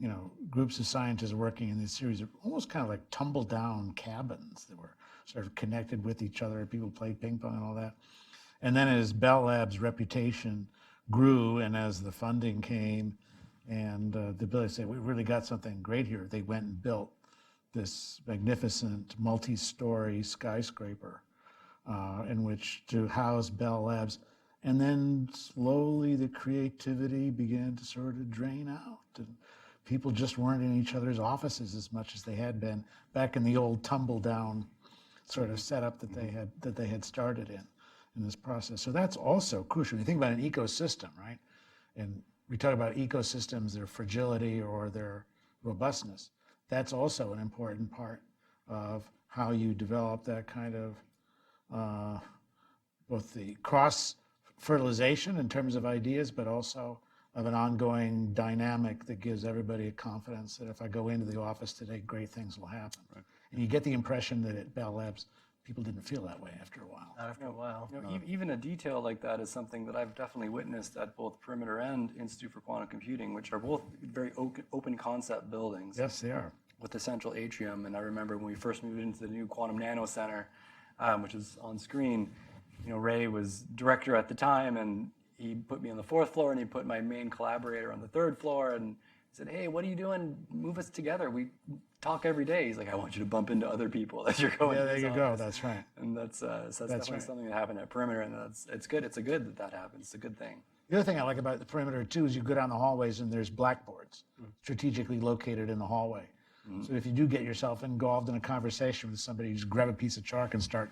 groups of scientists working in this series of almost kind of like tumble down cabins that were sort of connected with each other. People played ping pong and all that. And then as Bell Labs' reputation grew and as the funding came and the ability to say, we really got something great here, they went and built this magnificent multi-story skyscraper in which to house Bell Labs. And then slowly the creativity began to sort of drain out. And people just weren't in each other's offices as much as they had been back in the old tumble down sort of setup that they had started in this process. So that's also crucial. When you think about an ecosystem, right? And we talk about ecosystems, their fragility or their robustness. That's also an important part of how you develop that kind of both the cross fertilization in terms of ideas, but also of an ongoing dynamic that gives everybody a confidence that if I go into the office today, great things will happen. Right. And you get the impression that at Bell Labs, people didn't feel that way after a while. Not after a while. You know, even a detail like that is something that I've definitely witnessed at both Perimeter and Institute for Quantum Computing, which are both very open concept buildings. Yes, they are. With the central atrium. And I remember when we first moved into the new Quantum Nano Center, which is on screen, you know, Ray was director at the time, and he put me on the 4th floor, and he put my main collaborator on the 3rd floor, and he said, "Hey, what are you doing? Move us together. We talk every day." He's like, "I want you to bump into other people as you're going." Yeah, there you go. That's right. And that's definitely right. something that happened at Perimeter, and it's good. It's a good that happens. It's a good thing. The other thing I like about the Perimeter too is you go down the hallways and there's blackboards strategically located in the hallway. So if you do get yourself involved in a conversation with somebody, you just grab a piece of chalk and start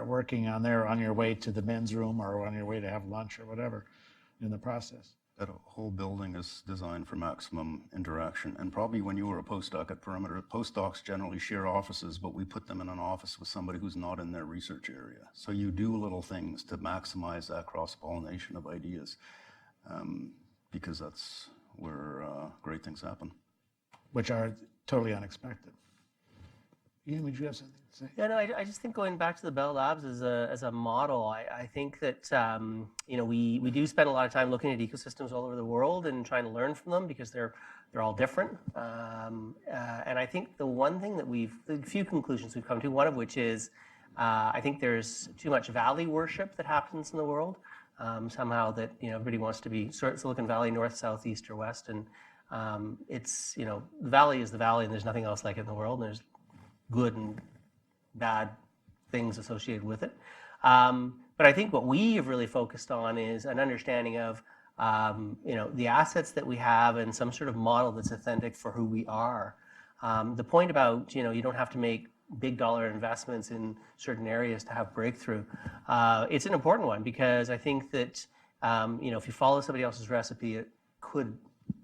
working on your way to the men's room or on your way to have lunch or whatever in the process. That whole building is designed for maximum interaction. And probably when you were a postdoc at Perimeter, postdocs generally share offices, but we put them in an office with somebody who's not in their research area. So you do little things to maximize that cross-pollination of ideas, because that's where great things happen. Which are totally unexpected. Iain, would you have something to say? Yeah, no, I just think going back to the Bell Labs as a model, I think that you know, we do spend a lot of time looking at ecosystems all over the world and trying to learn from them because they're all different. And I think the one thing that the few conclusions we've come to, one of which is I think there's too much valley worship that happens in the world. Somehow that, you know, everybody wants to be Silicon Valley, north, south, east, or west, and it's, you know, the valley is the valley, and there's nothing else like it in the world. And there's good and bad things associated with it. But I think what we have really focused on is an understanding of, you know, the assets that we have and some sort of model that's authentic for who we are. The point about, you know, you don't have to make big dollar investments in certain areas to have breakthrough. It's an important one because I think that, you know, if you follow somebody else's recipe, it could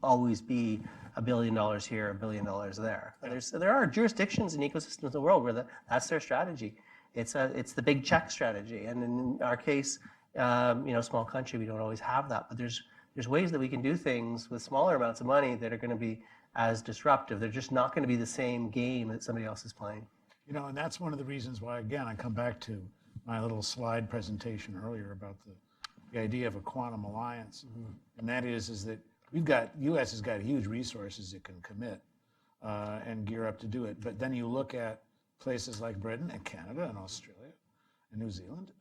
always be $1 billion here, $1 billion there. There are jurisdictions and ecosystems in the world where that's their strategy. It's the big check strategy, and in our case, you know, small country, we don't always have that. But there's ways that we can do things with smaller amounts of money that are going to be as disruptive. They're just not going to be the same game that somebody else is playing. You know, and that's one of the reasons why, again, I come back to my little slide presentation earlier about the idea of a quantum alliance, and that is that U.S. has got huge resources it can commit and gear up to do it. But then you look at places like Britain and Canada and Australia and New Zealand,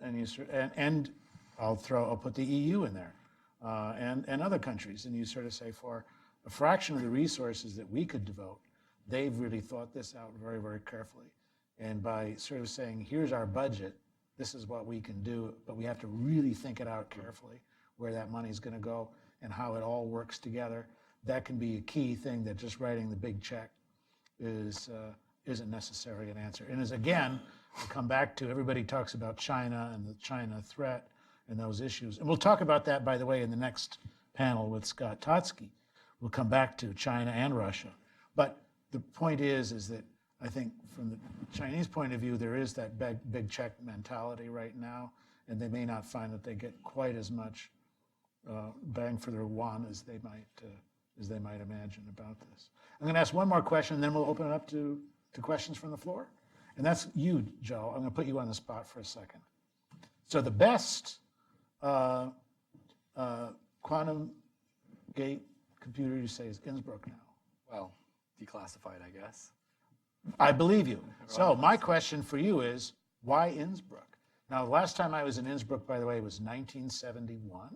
and I'll put the EU in there and other countries, and you sort of say for a fraction of the resources that we could devote, they've really thought this out very, very carefully. And by sort of saying, here's our budget, this is what we can do, but we have to really think it out carefully where that money's going to go and how it all works together. That can be a key thing that just writing the big check isn't necessarily an answer. And as again, I come back to everybody talks about China and the China threat and those issues. And we'll talk about that, by the way, in the next panel with Scott Totsky. We'll come back to China and Russia. But the point is that I think from the Chinese point of view, there is that big check mentality right now, and they may not find that they get quite as much bang for their yuan as they might imagine about this. I'm going to ask one more question, and then we'll open it up to questions from the floor. And that's you, Joe. I'm going to put you on the spot for a second. So the best quantum gate computer, you say, is Innsbruck now. Well, declassified, I guess. I believe you. So my question for you is, why Innsbruck? Now, the last time I was in Innsbruck, by the way, was 1971.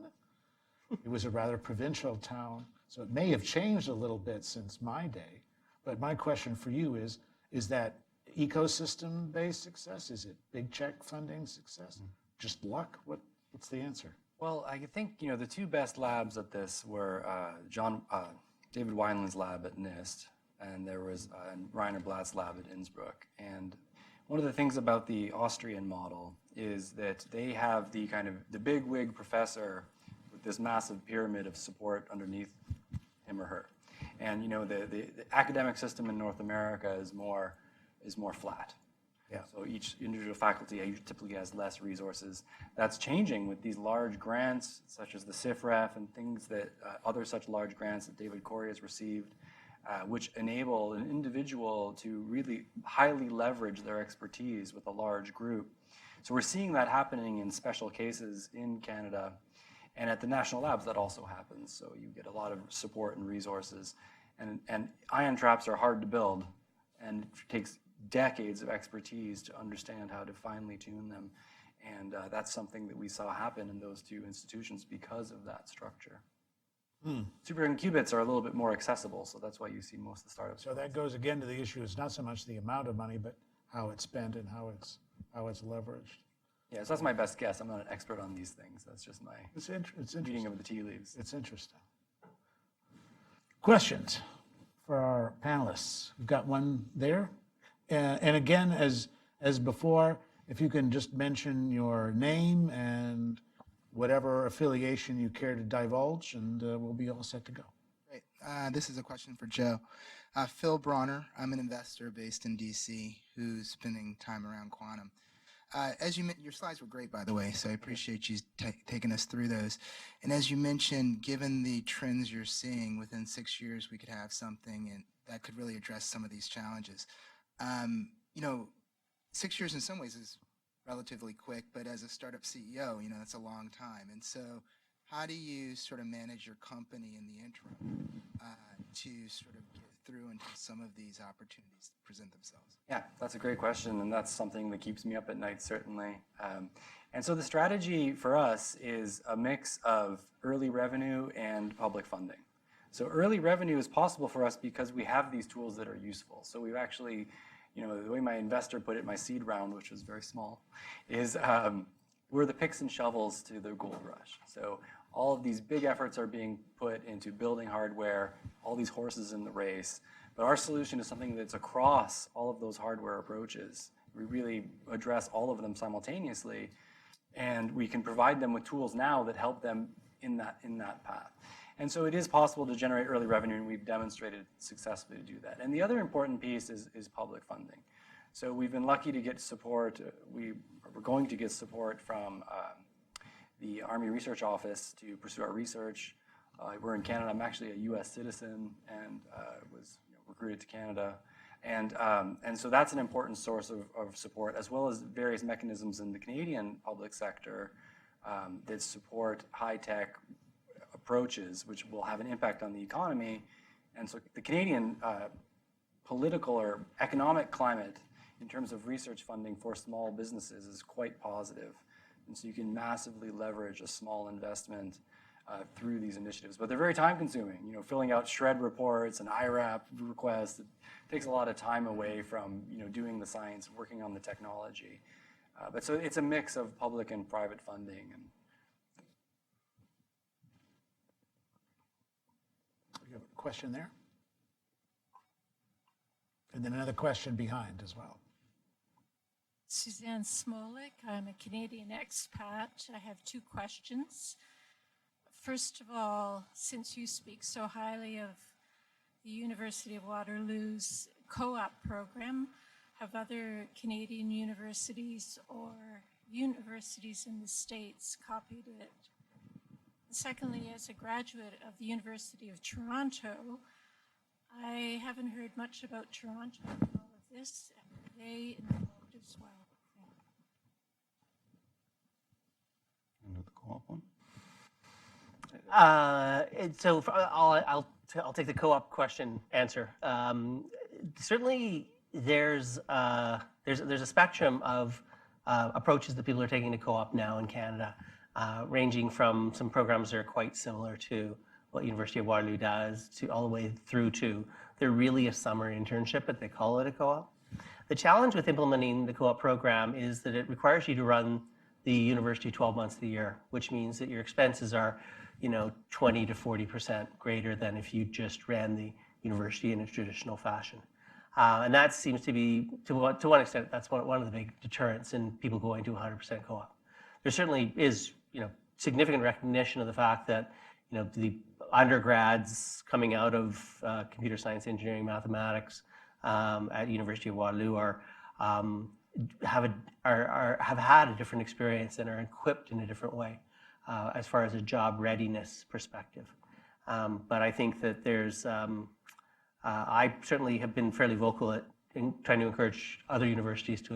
It was a rather provincial town, so it may have changed a little bit since my day. But my question for you is that ecosystem-based success? Is it big check funding success? Just luck? What's the answer? Well, I think the two best labs at this were David Wineland's lab at NIST, and there was Rainer Blatt's lab at Innsbruck. And one of the things about the Austrian model is that they have the big wig professor with this massive pyramid of support underneath him or her. And the academic system in North America is more flat. Yeah. So each individual faculty typically has less resources. That's changing with these large grants, such as the CIFREF and things that other such large grants that David Corey has received, which enable an individual to really highly leverage their expertise with a large group. So we're seeing that happening in special cases in Canada, and at the national labs that also happens. So you get a lot of support and resources, and ion traps are hard to build, and it takes decades of expertise to understand how to finely tune them. And that's something that we saw happen in those two institutions because of that structure. Superconducting qubits are a little bit more accessible, so that's why you see most of the startups. So that goes again to the issue. It's not so much the amount of money, but how it's spent and how it's leveraged. Yeah, so that's my best guess. I'm not an expert on these things. That's just my It's reading interesting. of the tea leaves. It's interesting. Questions for our panelists? We've got one there. And again, as before, if you can just mention your name and whatever affiliation you care to divulge, and we'll be all set to go. Great. This is a question for Joe. Phil Bronner, I'm an investor based in DC who's spending time around quantum. As you your slides were great, by the way, so I appreciate you taking us through those. And as you mentioned, given the trends you're seeing, within 6 years we could have something that could really address some of these challenges. 6 years in some ways is relatively quick, but as a startup CEO, that's a long time. And so how do you sort of manage your company in the interim to sort of get through until some of these opportunities present themselves? Yeah, that's a great question, and that's something that keeps me up at night, certainly. And so the strategy for us is a mix of early revenue and public funding. So early revenue is possible for us because we have these tools that are useful. So we've actually, the way my investor put it, my seed round, which was very small, is we're the picks and shovels to the gold rush. So all of these big efforts are being put into building hardware, all these horses in the race. But our solution is something that's across all of those hardware approaches. We really address all of them simultaneously, and we can provide them with tools now that help them in that path. And so it is possible to generate early revenue, and we've demonstrated successfully to do that. And the other important piece is public funding. So we've been lucky to get support. We're going to get support from the Army Research Office to pursue our research. We're in Canada. I'm actually a U.S. citizen and was recruited to Canada. And so that's an important source of support, as well as various mechanisms in the Canadian public sector that support high-tech approaches, which will have an impact on the economy. And so the Canadian political or economic climate in terms of research funding for small businesses is quite positive. And so you can massively leverage a small investment through these initiatives. But they're very time consuming, filling out SHRED reports and IRAP requests. It takes a lot of time away from, doing the science, working on the technology. But so it's a mix of public and private funding. And You have a question there? And then another question behind as well. Suzanne Small, I'm a Canadian expat. I have two questions. First of all, since you speak so highly of the University of Waterloo's co-op program, have other Canadian universities or universities in the States copied it? Secondly, as a graduate of the University of Toronto, I haven't heard much about Toronto in all of this. Are they involved as well? The co-op one? So I'll take the co-op question answer. Certainly, there's a spectrum of approaches that people are taking to co-op now in Canada, ranging from some programs that are quite similar to what University of Waterloo does, to all the way through to they're really a summer internship, but they call it a co-op. The challenge with implementing the co-op program is that it requires you to run the university 12 months of the year, which means that your expenses are, 20 to 40% greater than if you just ran the university in a traditional fashion. And that seems to be, to one extent, that's one of the big deterrents in people going to 100% co-op. There certainly is, significant recognition of the fact that, the undergrads coming out of computer science, engineering, mathematics at University of Waterloo have had a different experience and are equipped in a different way as far as a job readiness perspective. But I think that there's, I certainly have been fairly vocal in trying to encourage other universities to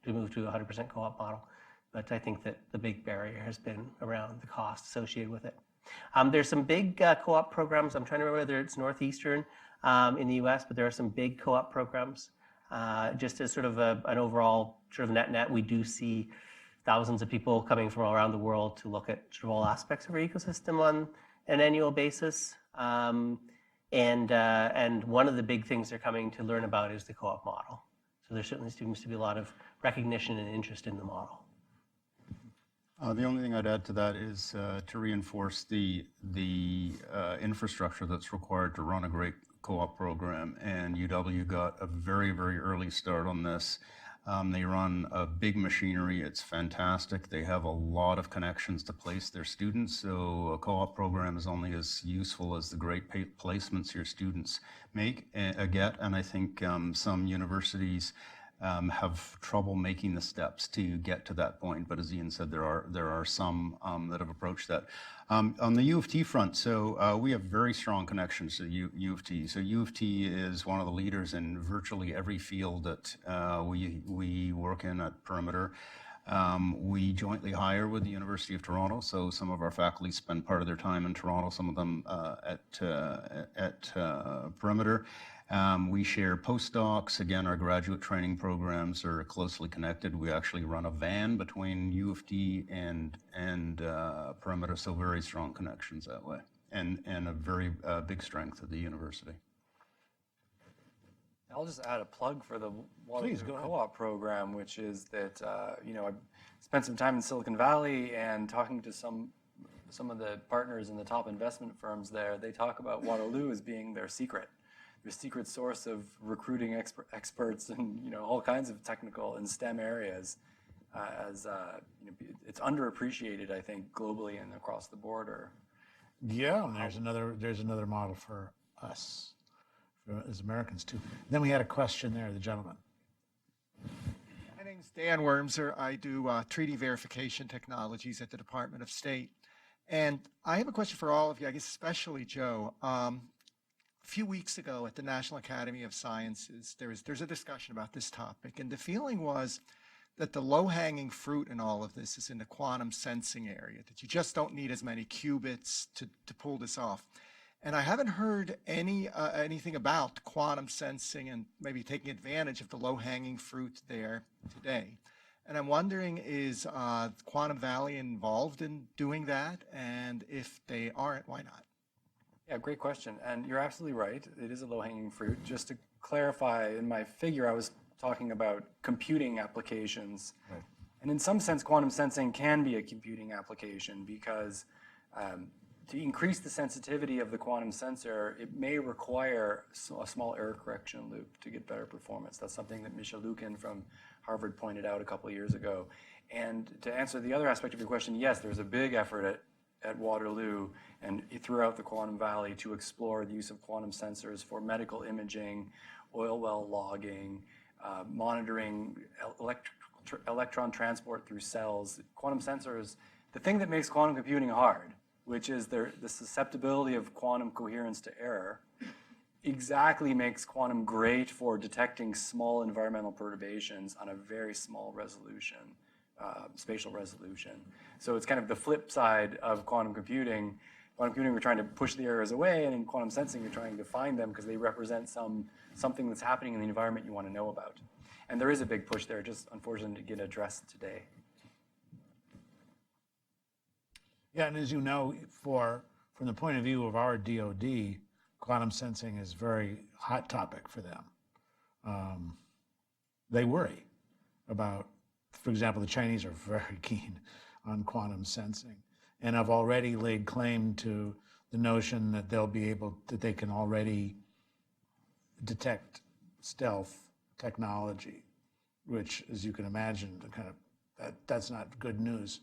move to a 100% co-op model. But I think that the big barrier has been around the cost associated with it. There's some big co-op programs. I'm trying to remember whether it's Northeastern in the US, but there are some big co-op programs. Just as sort of an overall sort of net, we do see thousands of people coming from all around the world to look at sort of all aspects of our ecosystem on an annual basis. And one of the big things they're coming to learn about is the co-op model. So there certainly seems to be a lot of recognition and interest in the model. The only thing I'd add to that is to reinforce the infrastructure that's required to run a great co-op program. And UW got a very, very early start on this. They run a big machinery. It's fantastic. They have a lot of connections to place their students. So a co-op program is only as useful as the great placements your students get. And I think some universities have trouble making the steps to get to that point. But as Iain said, there are some that have approached that. On the U of T front, so we have very strong connections to U of T. So U of T is one of the leaders in virtually every field that we work in at Perimeter. We jointly hire with the University of Toronto, so some of our faculty spend part of their time in Toronto, some of them at Perimeter. We share postdocs. Again, our graduate training programs are closely connected. We actually run a van between U of T and Perimeter, so very strong connections that way, and a very big strength of the university. I'll just add a plug for the Waterloo Co-op program, which is that I spent some time in Silicon Valley and talking to some of the partners in the top investment firms there. They talk about Waterloo as being their secret source of recruiting experts and all kinds of technical and STEM areas. It's underappreciated, I think, globally and across the border. Yeah, and there's another model for us, as Americans too. Then we had a question there, the gentleman. My name's Dan Wormser. I do treaty verification technologies at the Department of State. And I have a question for all of you, I guess especially Joe. A few weeks ago at the National Academy of Sciences, there's a discussion about this topic, and the feeling was that the low-hanging fruit in all of this is in the quantum sensing area, that you just don't need as many qubits to pull this off. And I haven't heard anything about quantum sensing and maybe taking advantage of the low-hanging fruit there today. And I'm wondering, is Quantum Valley involved in doing that? And if they aren't, why not? Yeah, great question. And you're absolutely right. It is a low-hanging fruit. Just to clarify, in my figure, I was talking about computing applications. Right. And in some sense, quantum sensing can be a computing application because to increase the sensitivity of the quantum sensor, it may require a small error correction loop to get better performance. That's something that Misha Lukin from Harvard pointed out a couple of years ago. And to answer the other aspect of your question, yes, there's a big effort at Waterloo and throughout the Quantum Valley to explore the use of quantum sensors for medical imaging, oil well logging, monitoring electron transport through cells. Quantum sensors, the thing that makes quantum computing hard, which is the susceptibility of quantum coherence to error, exactly makes quantum great for detecting small environmental perturbations on a very small resolution. Spatial resolution. So it's kind of the flip side of quantum computing. Quantum computing, we're trying to push the errors away, and in quantum sensing, you're trying to find them because they represent something that's happening in the environment you want to know about. And there is a big push there, just unfortunately to get addressed today. Yeah, and as you know, from the point of view of our DoD, quantum sensing is a very hot topic for them. they worry about, for example, the Chinese are very keen on quantum sensing and have already laid claim to the notion that they can already detect stealth technology, which, as you can imagine, that's not good news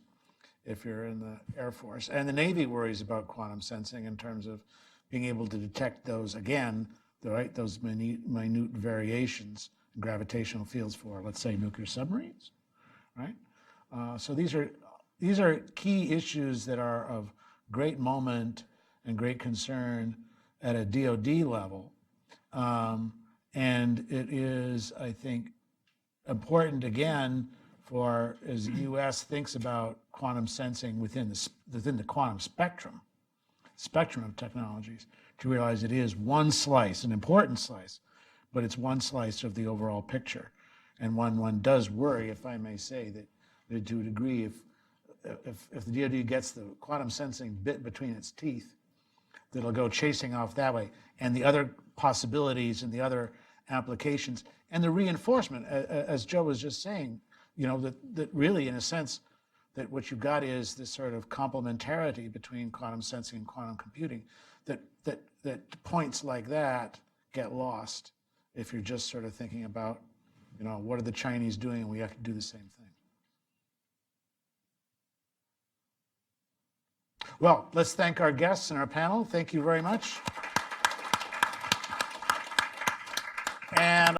if you're in the Air Force. And the Navy worries about quantum sensing in terms of being able to detect those, again, those minute variations in gravitational fields for, let's say, nuclear submarines, right? So these are key issues that are of great moment and great concern at a DoD level. And it is, I think, important, again, for as the U.S. thinks about quantum sensing within the quantum spectrum of technologies, to realize it is one slice, an important slice, but it's one slice of the overall picture. And one does worry, if I may say, that to a degree, if the DoD gets the quantum sensing bit between its teeth, that it'll go chasing off that way. And the other possibilities and the other applications and the reinforcement, as Joe was just saying, that really, in a sense, that what you've got is this sort of complementarity between quantum sensing and quantum computing, that points like that get lost if you're just sort of thinking about, what are the Chinese doing and we have to do the same thing. Well, let's thank our guests and our panel. Thank you very much. And